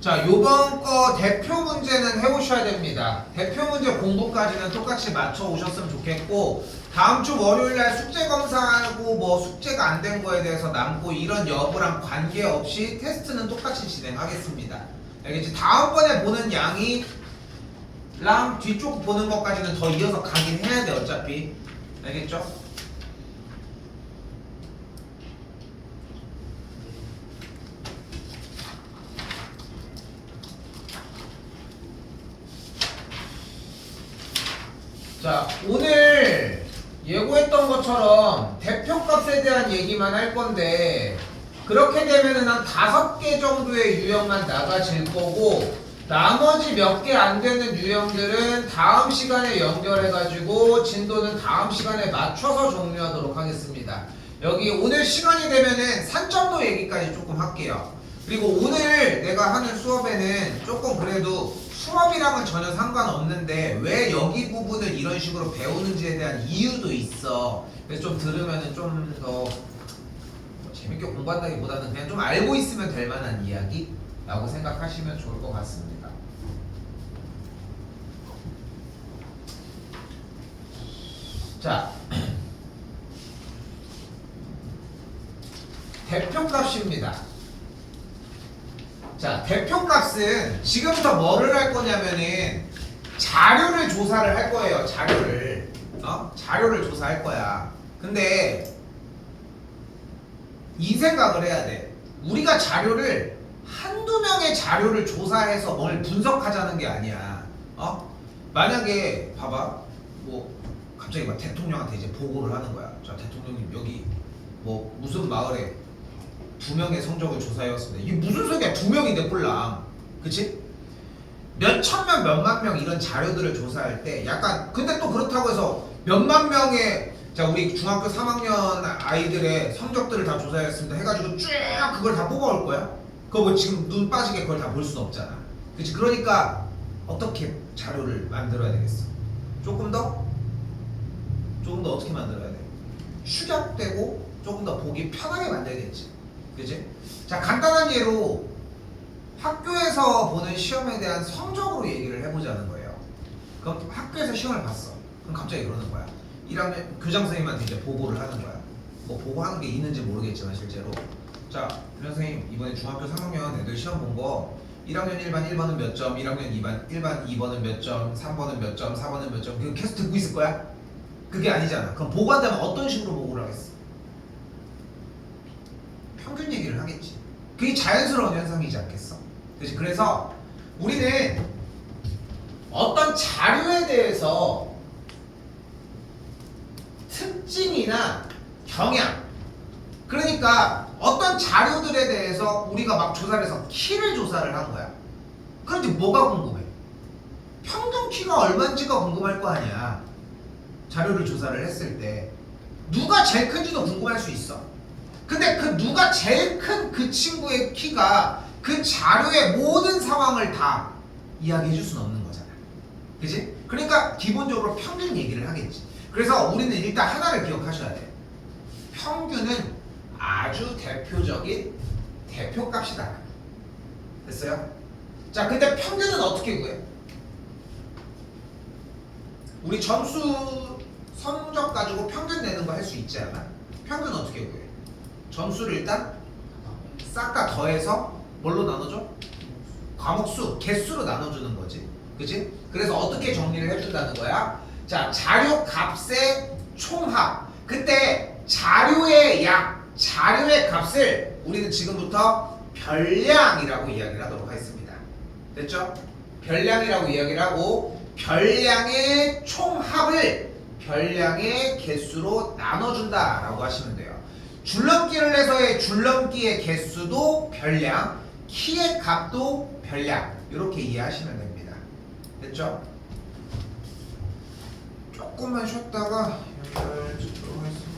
Speaker 1: 자, 요번 거 대표 문제는 해오셔야 됩니다. 대표 문제 공부까지는 똑같이 맞춰 오셨으면 좋겠고, 다음 주 월요일날 숙제 검사하고 뭐 숙제가 안 된 거에 대해서 남고 이런 여부랑 관계없이 테스트는 똑같이 진행하겠습니다. 알겠지? 다음번에 보는 양이랑 뒤쪽 보는 것까지는 더 이어서 가긴 해야 돼 어차피. 알겠죠? 자, 오늘 예고했던 것처럼 대표값에 대한 얘기만 할 건데, 그렇게 되면은 한 5개 정도의 유형만 나가질 거고, 나머지 몇 개 안 되는 유형들은 다음 시간에 연결해가지고 진도는 다음 시간에 맞춰서 종료하도록 하겠습니다. 여기 오늘 시간이 되면은 산점도 얘기까지 조금 할게요. 그리고 오늘 내가 하는 수업에는 조금 그래도 수업이랑은 전혀 상관없는데 왜 여기 부분을 이런 식으로 배우는지에 대한 이유도 있어. 그래서 좀 들으면은 좀 더 재밌게 공부한다기보다는 그냥 좀 알고 있으면 될 만한 이야기라고 생각하시면 좋을 것 같습니다. 자, 대표값입니다. 자, 대표값은 지금부터 뭐를 할 거냐면은 자료를 조사를 할 거예요. 자료를 조사할 거야. 근데 이 생각을 해야 돼. 우리가 자료를 한두 명의 자료를 조사해서 뭘 분석하자는 게 아니야. 만약에 봐봐. 뭐 갑자기 막 대통령한테 이제 보고를 하는 거야. 자, 대통령님 여기 뭐 무슨 마을에 2명의 성적을 조사해왔습니다. 이게 무슨 소리야? 2명인데 꼴랑. 그치? 몇천 명, 몇만 명 이런 자료들을 조사할 때 약간, 근데 또 그렇다고 해서 몇만 명의, 자, 우리 중학교 3학년 아이들의 성적들을 다 조사했습니다 해가지고 쭉 그걸 다 뽑아올 거야? 그거 뭐 지금 눈 빠지게 그걸 다 볼 수는 없잖아. 그치? 그러니까 어떻게 자료를 만들어야 되겠어? 조금 더 어떻게 만들어야 돼? 축약되고 조금 더 보기 편하게 만들어야겠지. 그치? 자, 간단한 예로 학교에서 보는 시험에 대한 성적으로 얘기를 해보자는 거예요. 그럼 학교에서 시험을 봤어. 그럼 갑자기 그러는 거야. 1학년 교장 선생님한테 이제 보고를 하는 거야. 뭐 보고하는 게 있는지 모르겠지만 실제로. 자, 교장 선생님 이번에 중학교 3학년 애들 시험 본 거 1학년 1반 1번은 몇 점, 1학년 1반 2번은 몇 점, 3번은 몇 점, 4번은 몇 점. 그거 계속 듣고 있을 거야? 그게 아니잖아. 그럼 보고한다면 어떤 식으로 보고를 하겠어? 평균 얘기를 하겠지. 그게 자연스러운 현상이지 않겠어? 그치? 그래서 우리는 어떤 자료에 대해서 특징이나 경향. 그러니까 어떤 자료들에 대해서 우리가 막 조사를 해서 키를 조사를 한 거야. 그런데 뭐가 궁금해? 평균 키가 얼마인지가 궁금할 거 아니야. 자료를 조사를 했을 때 누가 제일 큰지도 궁금할 수 있어. 근데 그 누가 제일 큰 그 친구의 키가 그 자료의 모든 상황을 다 이야기해 줄 수는 없는 거잖아. 그치? 그러니까 기본적으로 평균 얘기를 하겠지. 그래서 우리는 일단 하나를 기억하셔야 돼. 평균은 아주 대표적인 대표값이다. 됐어요? 자, 근데 평균은 어떻게 구해? 우리 점수 성적 가지고 평균 내는 거 할 수 있지 않아? 평균 어떻게 구해? 점수를 일단 싹 다 더해서 뭘로 나눠줘? 과목수, 개수로 나눠주는 거지. 그치? 그래서 어떻게 정리를 해준다는 거야? 자, 자료 값의 총합. 그때 자료의 양, 자료의 값을 우리는 지금부터 별량이라고 이야기를 하도록 하겠습니다. 됐죠? 별량이라고 이야기를 하고 별량의 총합을 별량의 개수로 나눠준다 라고 하시면 돼요. 줄넘기를 해서의 줄넘기의 개수도 별량, 키의 값도 별량, 이렇게 이해하시면 됩니다. 됐죠? 조금만 쉬었다가 연결 짓도록 하겠습니다.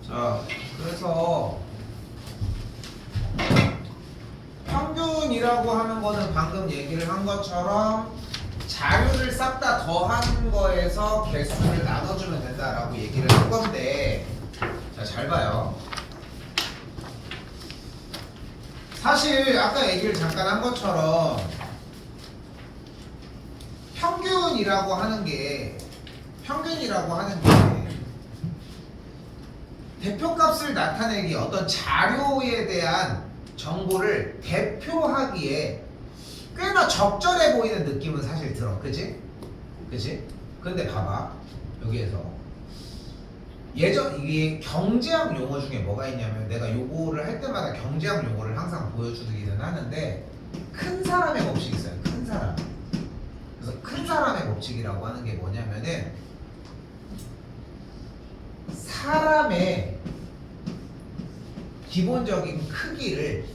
Speaker 1: 자, 그래서 평균이라고 하는 거는 방금 얘기를 한 것처럼 자료를 싹 다 더한 거에서 개수를 나눠주면 된다라고 얘기를 한 건데, 자, 잘 봐요. 사실 아까 얘기를 잠깐 한 것처럼 평균이라고 하는 게 대표값을 나타내기, 어떤 자료에 대한 정보를 대표하기에 꽤나 적절해 보이는 느낌은 사실 들어. 그치? 그치? 근데 봐봐. 여기에서 이게 경제학 용어 중에 뭐가 있냐면, 내가 요거를 할 때마다 경제학 용어를 항상 보여주기는 하는데, 큰 사람의 법칙이 있어요. 큰 사람. 그래서 큰 사람의 법칙이라고 하는 게 뭐냐면은, 사람의 기본적인 크기를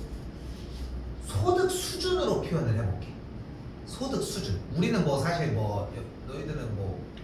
Speaker 1: 소득 수준으로 표현을 해볼게. 소득 수준. 우리는 뭐 사실 뭐 너희들은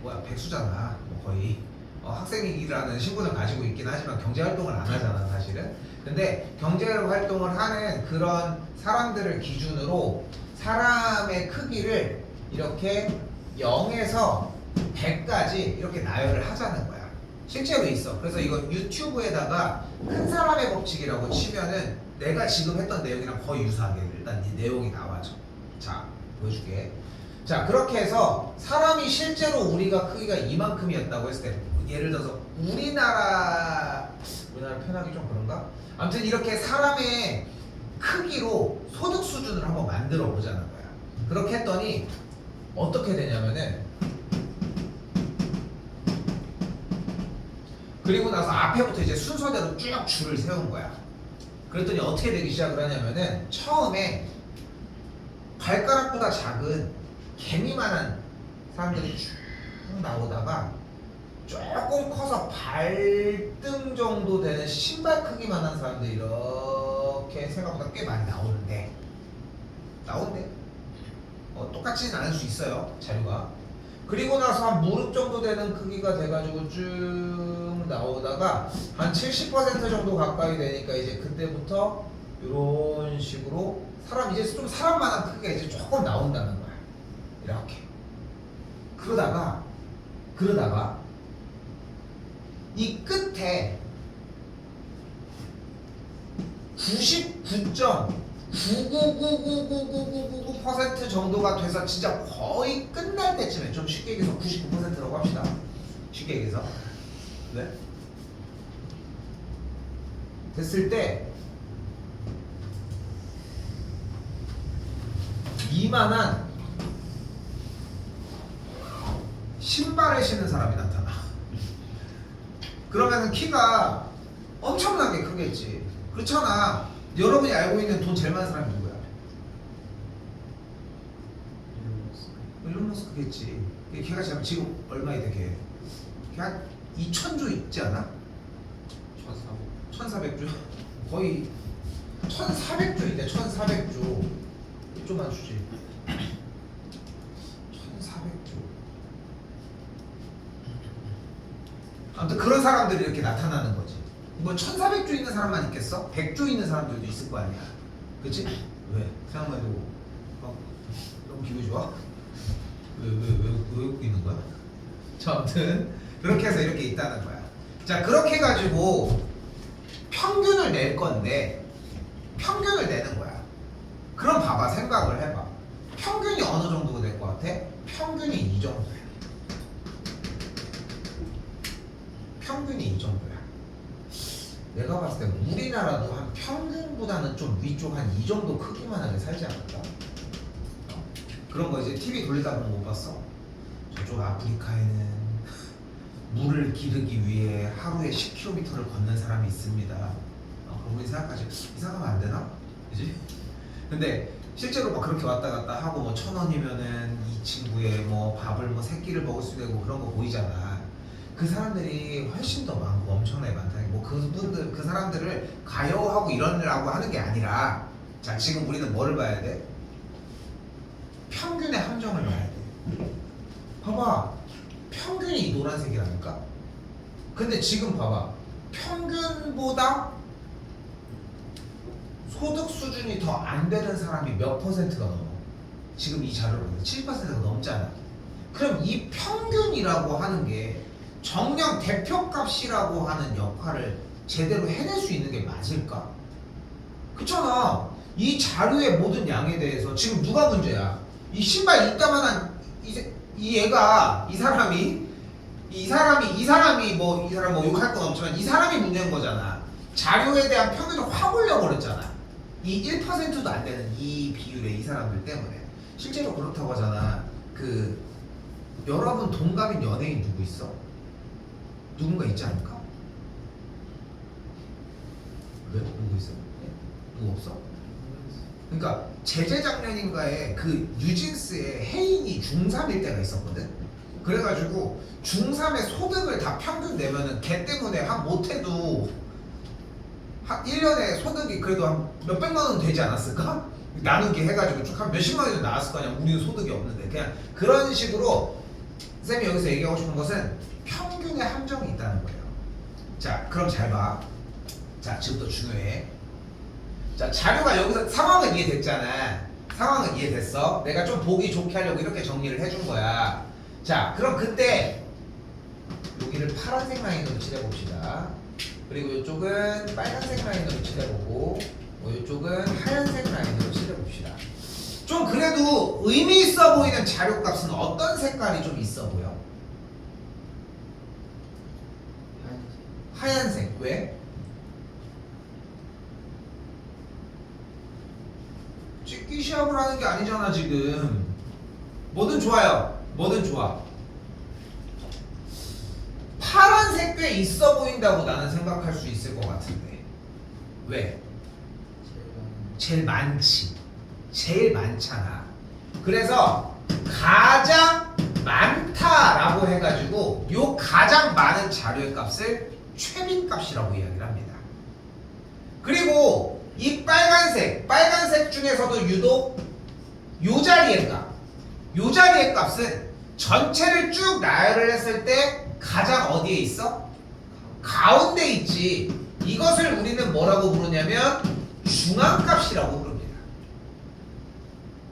Speaker 1: 뭐야 백수잖아. 뭐 거의 학생이라는 신분을 가지고 있긴 하지만 경제 활동을 안 하잖아 사실은. 근데 경제 활동을 하는 그런 사람들을 기준으로 사람의 크기를 이렇게 0에서 100까지 이렇게 나열을 하자는 거야. 실제로 있어. 그래서 이거 유튜브에다가 큰 사람의 법칙이라고 치면은 내가 지금 했던 내용이랑 거의 유사하게 일단 이 내용이 나와줘. 자, 보여줄게. 자, 그렇게 해서 사람이 실제로 우리가 크기가 이만큼이었다고 했을 때, 예를 들어서 우리나라 표현하기 좀 그런가? 아무튼 이렇게 사람의 크기로 소득 수준을 한번 만들어 보자는 거야. 그렇게 했더니 어떻게 되냐면은, 그리고 나서 앞에부터 이제 순서대로 쭉 줄을 세운 거야. 그랬더니 어떻게 되기 시작을 하냐면은, 처음에 발가락보다 작은 개미만한 사람들이 쭉 나오다가 조금 커서 발등 정도 되는 신발 크기만한 사람들이 이렇게 생각보다 꽤 많이 나오는데 똑같지는 않을 수 있어요, 자료가. 그리고 나서 한 무릎 정도 되는 크기가 돼가지고 쭉 나오다가 한 70% 정도 가까이 되니까 이제 그때부터 이런 식으로 이제 좀 사람만한 크기가 이제 조금 나온다는 거야. 이렇게. 그러다가 이 끝에 99.9999999% 정도가 돼서 진짜 거의 끝날 때쯤에, 좀 쉽게 얘기해서 99%라고 합시다. 쉽게 얘기해서. 네? 됐을 때 이만한 신발을 신는 사람이 나타나. 그러면은 키가 엄청나게 크겠지. 그렇잖아. 여러분이 알고 있는 돈 제일 많은 사람이 누구야? 일론 플러스 그겠지. 걔가 지금 얼마에 돼? 걔 한 2,000조 있지 않아? 1,400조? 거의 1,400조인데 1,400조. 좀만 주지. 1,400조. 아무튼 그런 사람들이 이렇게 나타나는 거지. 뭐 1,400조 있는 사람만 있겠어? 100조 있는 사람들도 있을 거 아니야. 그치? 왜? 생각만 해도 너무 기분이 좋아? 왜 웃고 있는 거야? 자, 아무튼 그렇게 해서 이렇게 있다는 거야. 자, 그렇게 해가지고 평균을 낼 건데 평균을 내는 거야. 그럼 봐봐, 생각을 해봐. 평균이 어느 정도가 될 것 같아? 평균이 이 정도야. 평균이 이 정도야. 내가 봤을 때 우리나라도 한 평균보다는 좀 위쪽 한 이 정도 크기만하게 살지 않을까? 그런 거 이제 TV 돌리다 보면 못 봤어? 저쪽 아프리카에는 물을 기르기 위해 하루에 10km를 걷는 사람이 있습니다. 그럼 우리 생각하지, 이상하면 안 되나? 그지? 근데 실제로 막 그렇게 왔다 갔다 하고 뭐 1,000원이면은 이 친구의 뭐 밥을 뭐 3끼를 먹을 수 있고 그런 거 보이잖아. 그 사람들이 훨씬 더 많고 엄청나게 많다. 뭐 그분들, 그 사람들을 가여하고 이러려고 하는 게 아니라, 자, 지금 우리는 뭐를 봐야 돼? 평균의 함정을 봐야 돼. 봐봐, 평균이 이 노란색이라니까? 근데 지금 봐봐, 평균보다 소득 수준이 더 안 되는 사람이 몇 퍼센트가 넘어? 지금 이 자료를 보면 70%가 넘잖아. 그럼 이 평균이라고 하는 게 정녕 대표값이라고 하는 역할을 제대로 해낼 수 있는 게 맞을까? 그렇잖아. 이 자료의 모든 양에 대해서 지금 누가 문제야? 이 신발 이따만한 이 얘가, 이 사람이 뭐 욕할 건 없지만 이 사람이 문제인 거잖아. 자료에 대한 평균을 확 올려버렸잖아. 이 1%도 안 되는 이 비율의 이 사람들 때문에. 실제로 그렇다고 하잖아. 그 여러분 동갑인 연예인 누구 있어? 누군가 있지 않을까? 왜? 누구 있어? 누구 없어? 그러니까 재작년인가에 그 뉴진스의 혜인이 중3일 때가 있었거든. 그래가지고 중3의 소득을 다 평균 내면은 걔 때문에 한 못해도 한 1년에 소득이 그래도 한 몇백만 원 되지 않았을까? 나누기 해가지고 쭉 한 몇십만 원이 나왔을 거 아니야. 우리는 소득이 없는데. 그냥 그런 식으로 쌤이 여기서 얘기하고 싶은 것은 평균의 함정이 있다는 거예요. 자, 그럼 잘 봐. 자, 지금부터 중요해. 자, 자료가 여기서 상황은 이해됐잖아. 상황은 이해됐어. 내가 좀 보기 좋게 하려고 이렇게 정리를 해준 거야. 자, 그럼 그때 여기를 파란색 라인으로 칠해봅시다. 그리고 이쪽은 빨간색 라인으로 칠해보고 이쪽은 하얀색 라인으로 칠해봅시다. 좀 그래도 의미 있어 보이는 자료값은 어떤 색깔이 좀 있어 보여? 하얀색. 왜? 찍기 시합을 하는 게 아니잖아 지금. 뭐든 좋아요. 뭐든 좋아. 파란색 꽤 있어 보인다고 나는 생각할 수 있을 것 같은데. 왜? 제일 많지. 제일 많잖아. 그래서 가장 많다라고 해가지고 요 가장 많은 자료의 값을 최빈값이라고 이야기를 합니다. 그리고 이 빨간색 중에서도 유독 요 자리의 값은 전체를 쭉 나열을 했을 때 가장 어디에 있어? 가운데 있지. 이것을 우리는 뭐라고 부르냐면 중앙값이라고 부릅니다.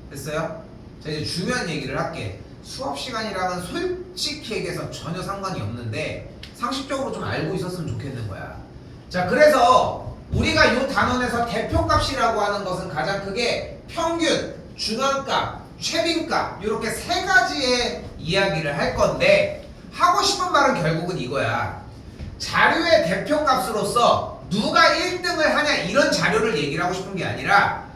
Speaker 1: 됐어요? 자, 이제 중요한 얘기를 할게. 수업 시간이랑은 솔직히 얘기해서 전혀 상관이 없는데 상식적으로 좀 알고 있었으면 좋겠는 거야. 자, 그래서 우리가 이 단원에서 대표값이라고 하는 것은 가장 크게 평균, 중앙값, 최빈값 이렇게 세 가지의 이야기를 할 건데, 하고 싶은 말은 결국은 이거야. 자료의 대표값으로서 누가 1등을 하냐 이런 자료를 얘기를 하고 싶은 게 아니라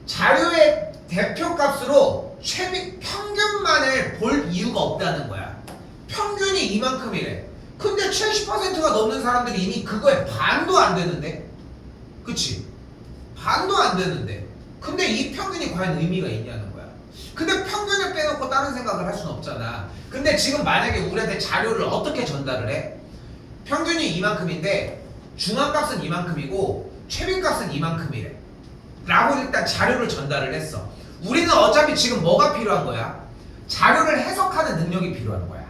Speaker 1: 자료의 대표값으로 평균만을 볼 이유가 없다는 거야. 평균이 이만큼이래. 근데 70%가 넘는 사람들이 이미 그거에 반도 안 되는데? 그치? 반도 안 되는데. 근데 이 평균이 과연 의미가 있냐는 거야. 근데 평균을 빼놓고 다른 생각을 할 수는 없잖아. 근데 지금 만약에 우리한테 자료를 어떻게 전달을 해? 평균이 이만큼인데 중앙값은 이만큼이고 최빈값은 이만큼이래 라고 일단 자료를 전달을 했어. 우리는 어차피 지금 뭐가 필요한 거야? 자료를 해석하는 능력이 필요한 거야.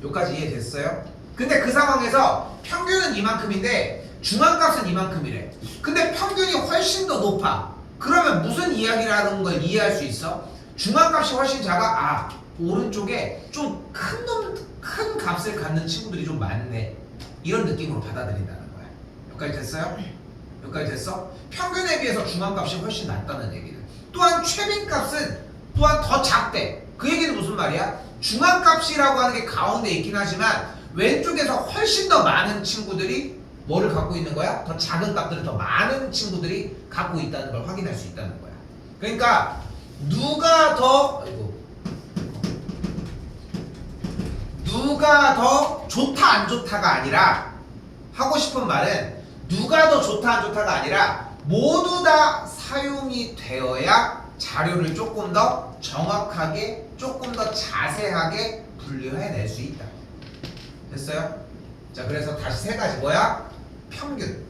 Speaker 1: 여기까지 이해됐어요? 근데 그 상황에서 평균은 이만큼인데 중앙값은 이만큼이래. 근데 평균이 훨씬 더 높아. 그러면 무슨 이야기라는 걸 이해할 수 있어? 중앙값이 훨씬 작아. 오른쪽에 좀 큰 값을 갖는 친구들이 좀 많네. 이런 느낌으로 받아들인다는 거야. 여기까지 됐어요? 여기까지 됐어? 평균에 비해서 중앙값이 훨씬 낮다는 얘기는. 또한 최빈값은 또한 더 작대. 그 얘기는 무슨 말이야? 중앙값이라고 하는 게 가운데 있긴 하지만 왼쪽에서 훨씬 더 많은 친구들이 뭐를 갖고 있는 거야? 더 작은 값들을 더 많은 친구들이 갖고 있다는 걸 확인할 수 있다는 거야. 그러니까 누가 더 좋다 안 좋다가 아니라, 하고 싶은 말은 누가 더 좋다 안 좋다가 아니라 모두 다 사용이 되어야 자료를 조금 더 정확하게, 조금 더 자세하게 분류해낼 수 있다. 됐어요? 자, 그래서 다시 세 가지 뭐야? 평균,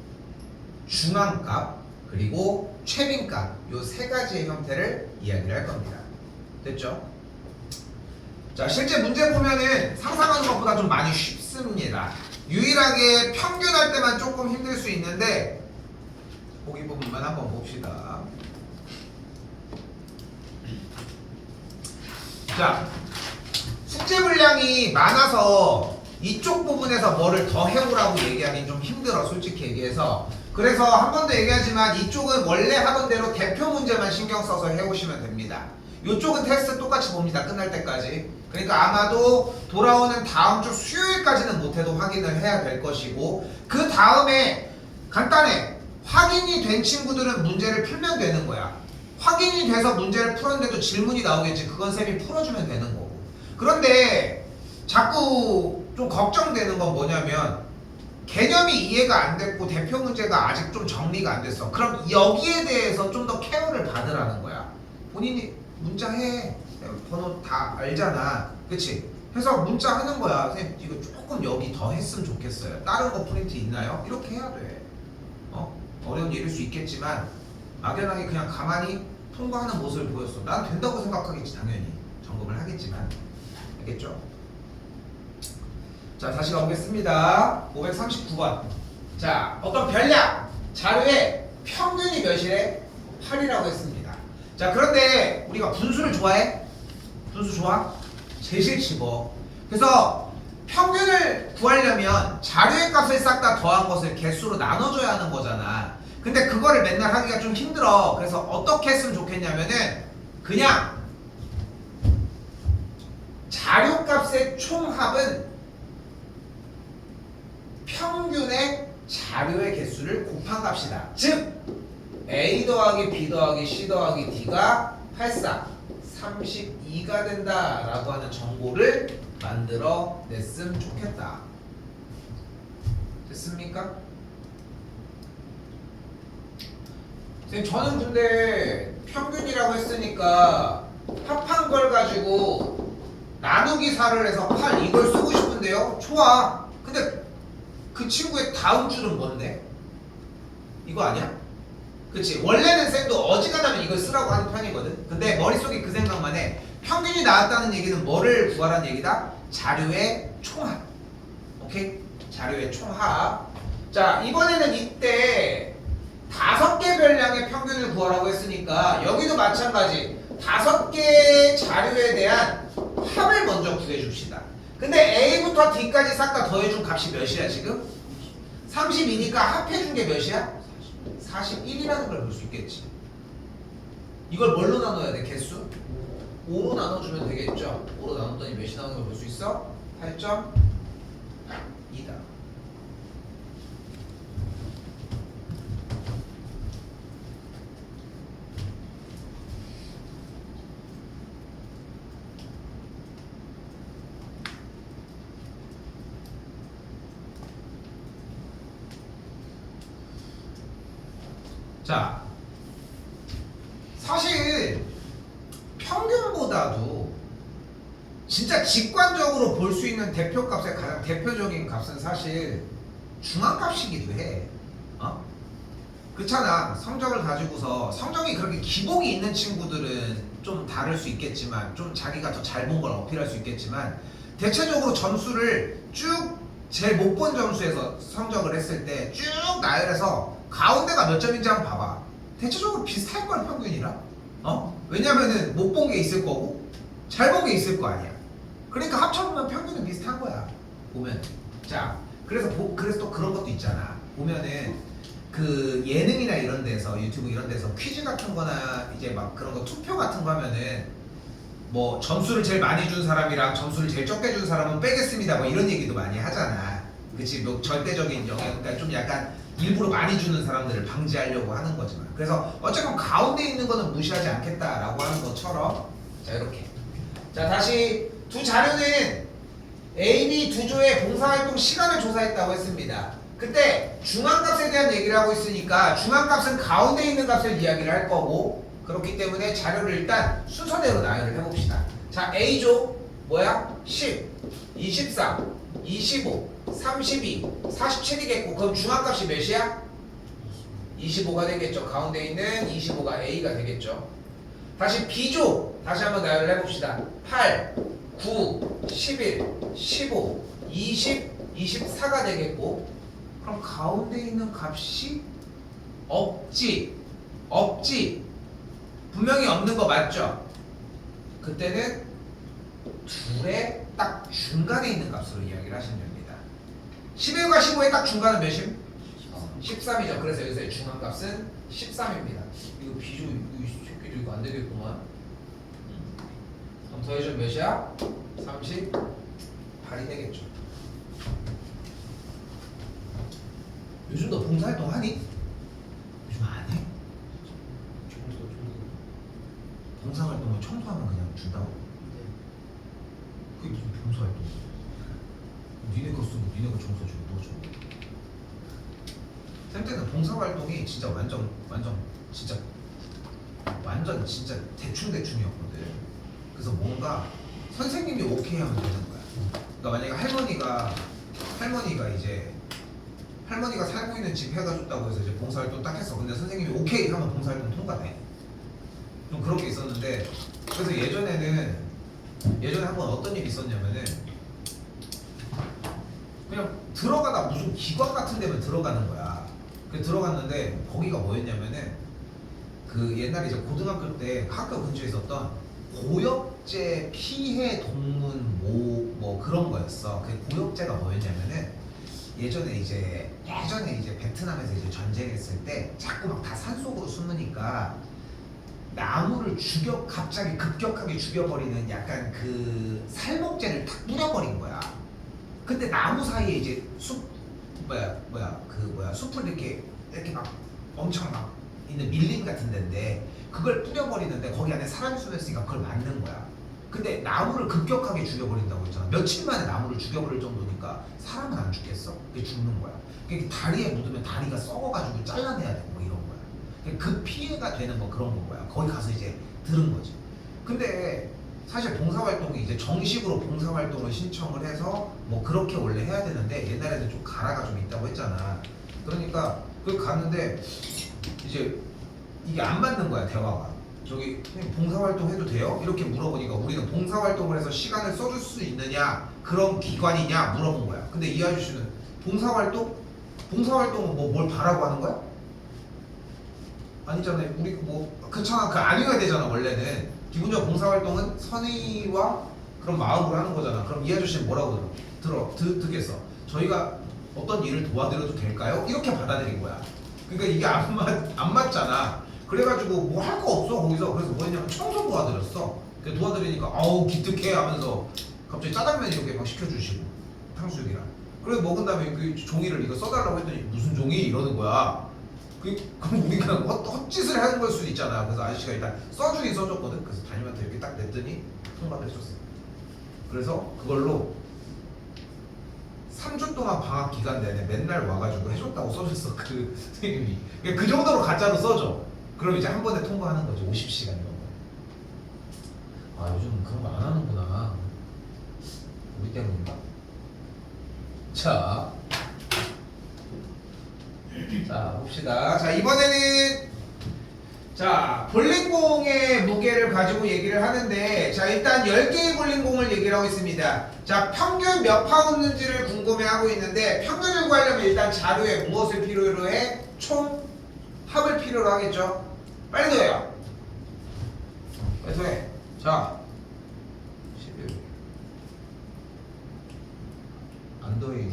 Speaker 1: 중앙값, 그리고 최빈값, 요 세 가지의 형태를 이야기를 할 겁니다. 됐죠? 자, 실제 문제 보면은 상상하는 것보다 좀 많이 쉽습니다. 유일하게 평균할 때만 조금 힘들 수 있는데 보기 부분만 한번 봅시다. 자, 숙제 분량이 많아서 이쪽 부분에서 뭐를 더 해오라고 얘기하긴 좀 힘들어, 솔직히 얘기해서. 그래서 한 번 더 얘기하지만 이쪽은 원래 하던 대로 대표 문제만 신경 써서 해오시면 됩니다. 이쪽은 테스트 똑같이 봅니다, 끝날 때까지. 그러니까 아마도 돌아오는 다음 주 수요일까지는 못해도 확인을 해야 될 것이고, 그 다음에 간단해. 확인이 된 친구들은 문제를 풀면 되는 거야. 확인이 돼서 문제를 풀었는데도 질문이 나오겠지. 그건 쌤이 풀어주면 되는 거고. 그런데 자꾸 좀 걱정되는 건 뭐냐면, 개념이 이해가 안 됐고 대표 문제가 아직 좀 정리가 안 됐어. 그럼 여기에 대해서 좀 더 케어를 받으라는 거야. 본인이 문자 해. 번호 다 알잖아. 그치? 해서 문자 하는 거야. 선생님 이거 조금 여기 더 했으면 좋겠어요. 다른 거 프린트 있나요? 이렇게 해야 돼. 어려운 일일 수 있겠지만 막연하게 그냥 가만히 통과하는 모습을 보였어. 난 된다고 생각하겠지, 당연히. 점검을 하겠지만. 알겠죠? 자, 다시 가보겠습니다. 539번. 자, 어떤 별량 자료에 평균이 몇이래? 8이라고 했습니다. 자, 그런데 우리가 분수를 좋아해? 분수 좋아? 제일 싫지 뭐. 그래서 평균을 구하려면 자료의 값을 싹 다 더한 것을 개수로 나눠줘야 하는 거잖아. 근데 그거를 맨날 하기가 좀 힘들어. 그래서 어떻게 했으면 좋겠냐면은 그냥 자료값의 총합은 평균의 자료의 개수를 곱한 값이다. 즉 A 더하기 B 더하기 C 더하기 D가 84, 32가 된다 라고 하는 정보를 만들어 냈으면 좋겠다. 됐습니까? 선생님, 저는 근데 평균이라고 했으니까 합한 걸 가지고 나누기 4를 해서 8 이걸 쓰고 싶은데요? 좋아. 근데 그 친구의 다음 줄은 뭔데? 이거 아니야? 그치? 원래는 쌤도 어지간하면 이걸 쓰라고 하는 편이거든. 근데 머릿속에 그 생각만 해. 평균이 나왔다는 얘기는 뭐를 구하라는 얘기다? 자료의 총합. 오케이? 자료의 총합. 자, 이번에는 이때 5개 별량의 평균을 구하라고 했으니까 여기도 마찬가지 5개 자료에 대한 합을 먼저 구해줍시다. 근데 A부터 D까지 싹 다 더해준 값이 몇이야 지금? 32니까 합해준 게 몇이야? 41이라는 걸 볼 수 있겠지. 이걸 뭘로 나눠야 돼? 개수? 5로 나눠주면 되겠죠. 5로 나눴더니 몇이 나오는 걸 볼 수 있어? 8.2다. 자, 사실 평균 무엇보다도 진짜 직관적으로 볼 수 있는 대표값의 가장 대표적인 값은 사실 중앙값이기도 해. 어? 그렇잖아. 성적을 가지고서 성적이 그렇게 기복이 있는 친구들은 좀 다를 수 있겠지만 좀 자기가 더 잘 본 걸 어필할 수 있겠지만 대체적으로 점수를 쭉 제일 못 본 점수에서 성적을 했을 때 쭉 나열해서 가운데가 몇 점인지 한번 봐봐. 대체적으로 비슷할 걸 평균이랑. 왜냐면은 못 본 게 있을 거고 잘 본 게 있을 거 아니야. 그러니까 합쳐보면 평균은 비슷한 거야. 보면. 자, 그래서 또 그런 것도 있잖아. 보면은 그 예능이나 이런 데서 유튜브 이런 데서 퀴즈 같은 거나 이제 막 그런 거 투표 같은 거 하면은 뭐 점수를 제일 많이 준 사람이랑 점수를 제일 적게 준 사람은 빼겠습니다 뭐 이런 얘기도 많이 하잖아. 그치? 뭐 절대적인 영향, 그러니까 좀 약간 일부러 많이 주는 사람들을 방지하려고 하는 거지만, 그래서 어쨌건 가운데 있는 거는 무시하지 않겠다라고 하는 것처럼, 자 이렇게, 자 다시 두 자료는 A, B 두 조의 봉사활동 시간을 조사했다고 했습니다. 그때 중앙값에 대한 얘기를 하고 있으니까 중앙값은 가운데 있는 값을 이야기를 할 거고, 그렇기 때문에 자료를 일단 순서대로 나열을 해봅시다. 자, A조 뭐야? 10, 23, 25, 32, 47이겠고, 그럼 중앙값이 몇이야? 25가 되겠죠. 가운데 있는 25가 A가 되겠죠. 다시 B조 다시 한번 나열을 해봅시다. 8, 9, 11, 15, 20, 24가 되겠고, 그럼 가운데 있는 값이 없지. 분명히 없는 거 맞죠? 그때는 둘의 딱 중간에 있는 값으로 이야기를 하시면 됩니다. 11과 15의 딱 중간은 몇임? 13이죠. 그래서 여기서의 중간값은 13입니다. 이거 비조 이 새끼들 이거 안 되겠구만. 그럼 더해주면 몇이야? 38이 되겠죠. 요즘 너 봉사활동 하니? 요즘 안 해? 봉사활동을 청소하면 그냥 준다고? 그게 무슨 봉사활동? 니네 거 쓰고 니네 거 청소 주고 너 줘. 쌤 때는 봉사활동이 진짜 완전 진짜 대충이었거든. 그래서 뭔가 선생님이 오케이 하면 되는 거야. 그러니까 만약에 할머니가 살고 있는 집 해가줬다고 해서 이제 봉사활동 딱 했어. 근데 선생님이 오케이 하면 봉사활동 통과돼. 좀 그런 게 있었는데, 그래서 예전에 한번 어떤 일이 있었냐면은 그냥 들어가다 무슨 기관 같은 데면 들어가는 거야. 그 들어갔는데 거기가 뭐였냐면은 그 옛날에 이제 고등학교 때 학교 근처에 있었던 고엽제 피해 동문 뭐 그런 거였어. 그 고엽제가 뭐였냐면은 예전에 이제 베트남에서 이제 전쟁했을 때 자꾸 막 다 산속으로 숨으니까 나무를 갑자기 급격하게 죽여버리는 약간 그 살목제를 탁 뿌려버린 거야. 근데 나무 사이에 이제 숲을 이렇게 막 엄청 막 있는 밀림 같은 데인데 그걸 뿌려버리는데 거기 안에 사람이 숨었으니까 그걸 맞는 거야. 근데 나무를 급격하게 죽여버린다고 했잖아. 며칠 만에 나무를 죽여버릴 정도니까 사람은 안 죽겠어? 그게 죽는 거야. 그게 다리에 묻으면 다리가 썩어가지고 잘라내야 되고 뭐 이런 거야. 그 피해가 되는 뭐 그런 건 거야. 거기 가서 이제 들은 거지. 근데 사실 봉사활동이 이제 정식으로 봉사활동을 신청을 해서 뭐 그렇게 원래 해야 되는데 옛날에는 좀 가라가 좀 있다고 했잖아. 그러니까 그 갔는데 이제 이게 안 맞는 거야, 대화가. 저기 봉사활동 해도 돼요? 이렇게 물어보니까 우리는 봉사활동을 해서 시간을 써줄 수 있느냐 그런 기관이냐 물어본 거야. 근데 이 아저씨는 봉사활동은 뭐 뭘 바라고 하는 거야? 아니잖아요. 우리 뭐 그렇잖아. 그 아니어야 되잖아. 원래는 기본적으로 봉사활동은 선의와 그런 마음으로 하는 거잖아. 그럼 이 아저씨는 뭐라고 듣겠어? 저희가 어떤 일을 도와드려도 될까요? 이렇게 받아들인 거야. 그러니까 이게 안 맞잖아. 그래가지고 뭐 할 거 없어 거기서. 그래서 뭐 했냐면 청소 도와드렸어. 도와드리니까 아우 기특해 하면서 갑자기 짜장면 이렇게 막 시켜주시고 탕수육이랑. 그래서 먹은 다음에 그 종이를 이거 써달라고 했더니 무슨 종이? 이러는 거야. 그럼 우리가 헛짓을 하는 걸 수도 있잖아. 그래서 아저씨가 일단 써주긴 써줬거든. 그래서 담임한테 이렇게 딱 냈더니 통과를 해줬어. 그래서 그걸로 3주 동안 방학 기간 내내 맨날 와가지고 해줬다고 써줬어. 그 선생님이. 그 정도로 가짜로 써줘. 그럼 이제 한 번에 통과하는 거지. 50시간 이런 거. 아 요즘 그런 거 안 하는구나. 우리 때문인가? 자 봅시다. 자 이번에는 자 볼링공의 무게를 가지고 얘기를 하는데 자 일단 10개의 볼링공을 얘기를 하고 있습니다. 자 평균 몇 파운드인지를 궁금해하고 있는데 평균을 구하려면 일단 자료에 무엇을 필요로 해? 총 합을 필요로 하겠죠. 빨리 더해요. 빨리 더해. 자 11 안 더해.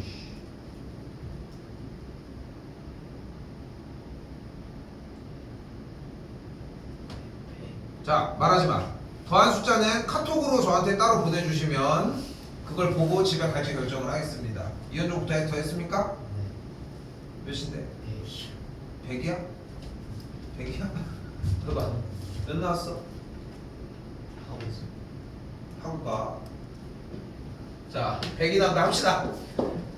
Speaker 1: 자 말하지 마. 더한 숫자는 카톡으로 저한테 따로 보내주시면 그걸 보고 집에 갈지 결정을 하겠습니다. 이현종부터 더했습니까? 몇인데? 100이야? 100이야? 들어봐. 몇 나왔어?
Speaker 2: 하고 있어.
Speaker 1: 하고 가. 자 100이 나온다 합시다.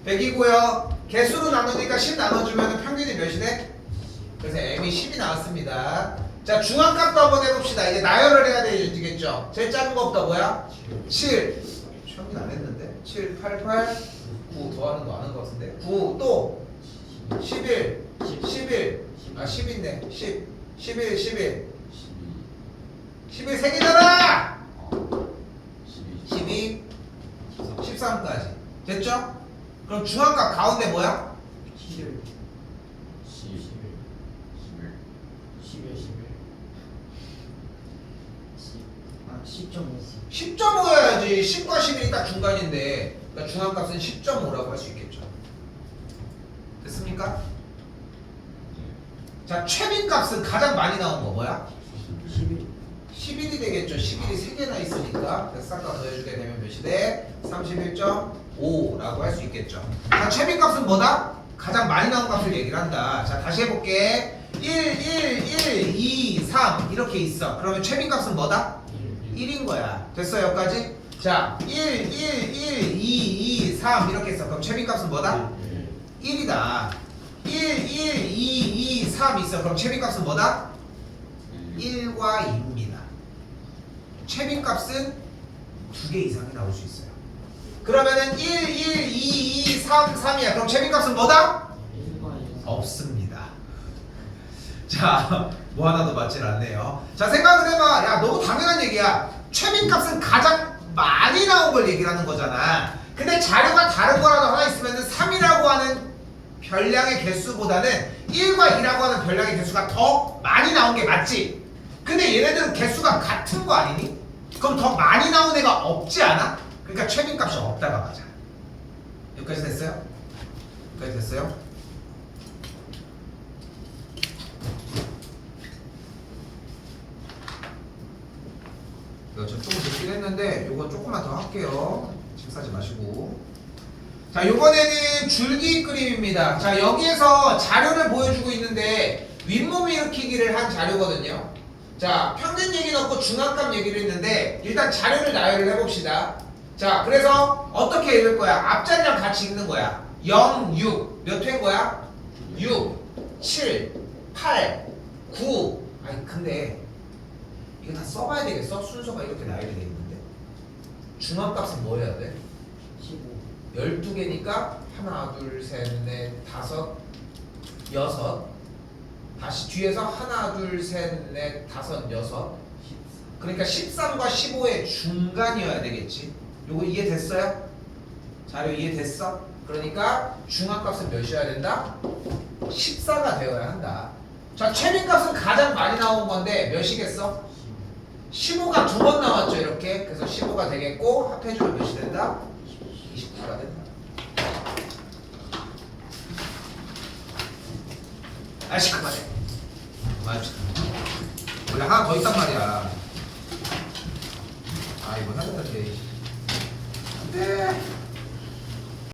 Speaker 1: 100이고요. 개수로 나누니까 10 나눠주면 평균이 몇이 돼? 그래서 M이 10이 나왔습니다. 자 중앙값도 한번 해봅시다. 이제 나열을 해야 되겠죠. 제일 작은 것부터 뭐야? 7. 처음엔 안 했는데 7, 8, 8 9 더하는 거 아는 것 같은데 9 또 11 11 아 10인데 10 11 11 11 3개잖아. 12 13까지 됐죠? 그럼 중앙값 가운데 뭐야?
Speaker 2: 11
Speaker 3: 10.5.
Speaker 1: 10.5여야지. 10과 11이 딱 중간인데 그러니까 중앙값은 10.5라고 할 수 있겠죠. 됐습니까? 자 최빈값은 가장 많이 나온 거 뭐야?
Speaker 3: 11.
Speaker 1: 11이 되겠죠. 11이 3개나 있으니까 그래서 싹 다 더해주게 되면 몇이 돼? 31.5라고 할 수 있겠죠. 자 최빈값은 뭐다? 가장 많이 나온 값을 얘기를 한다. 자 다시 해볼게. 1, 1, 1, 2, 3 이렇게 있어. 그러면 최빈값은 뭐다? 1인 거야. 됐어 여기까지? 자 1, 1, 1, 2, 2, 3 이렇게 있어. 그럼 최빈값은 뭐다? 1이다. 1, 1, 2, 2, 3 있어. 그럼 최빈값은 뭐다? 1과 2입니다. 최빈값은 2개 이상이 나올 수 있어요. 그러면은 1, 1, 2, 2, 3, 3이야. 그럼 최빈값은 뭐다? 없습니다. 자, 뭐 하나도 맞질 않네요. 자, 생각을 해봐. 야, 너무 당연한 얘기야. 최빈값은 가장 많이 나온 걸 얘기를 하는 거잖아. 근데 자료가 다른 거라도 하나 있으면 3이라고 하는 별량의 개수보다는 1과 2라고 하는 별량의 개수가 더 많이 나온 게 맞지? 근데 얘네들은 개수가 같은 거 아니니? 그럼 더 많이 나온 애가 없지 않아? 그러니까 최빈값이 없다가 맞아. 여기까지 됐어요? 여기까지 됐어요? 이거 저 조금 늦긴 했는데 요건 조금만 더 할게요. 칭싸지 마시고. 자, 요번에는 줄기 그림입니다. 자, 여기에서 자료를 보여주고 있는데 윗몸 일으키기를 한 자료거든요. 자, 평균 얘기 넣고 중앙값 얘기를 했는데 일단 자료를 나열을 해봅시다. 자, 그래서 어떻게 읽을 거야? 앞자리랑 같이 읽는 거야. 0, 6 몇 회인 거야? 6, 7, 8, 9 아니 근데 이거 다 써봐야 되겠어? 순서가 이렇게 나열이 돼 있는데 중앙값은 뭐 해야 돼?
Speaker 3: 15.
Speaker 1: 12개니까 하나, 둘, 셋, 넷, 다섯, 여섯. 다시 뒤에서 하나, 둘, 셋, 넷, 다섯, 여섯. 그러니까 13과 15의 중간이어야 되겠지. 요거 이해됐어요? 자료 이해됐어? 그러니까 중앙값은 몇이어야 된다? 14가 되어야 한다. 자, 최빈값은 가장 많이 나온 건데 몇이겠어? 15가 두 번 나왔죠 이렇게. 그래서 15가 되겠고 합해주면 몇이 된다? 29가 된다. 아이씨 그만해. 그만합시다. 원래 하나 더 있단 말이야. 아 이거 해야 되는데. 안돼.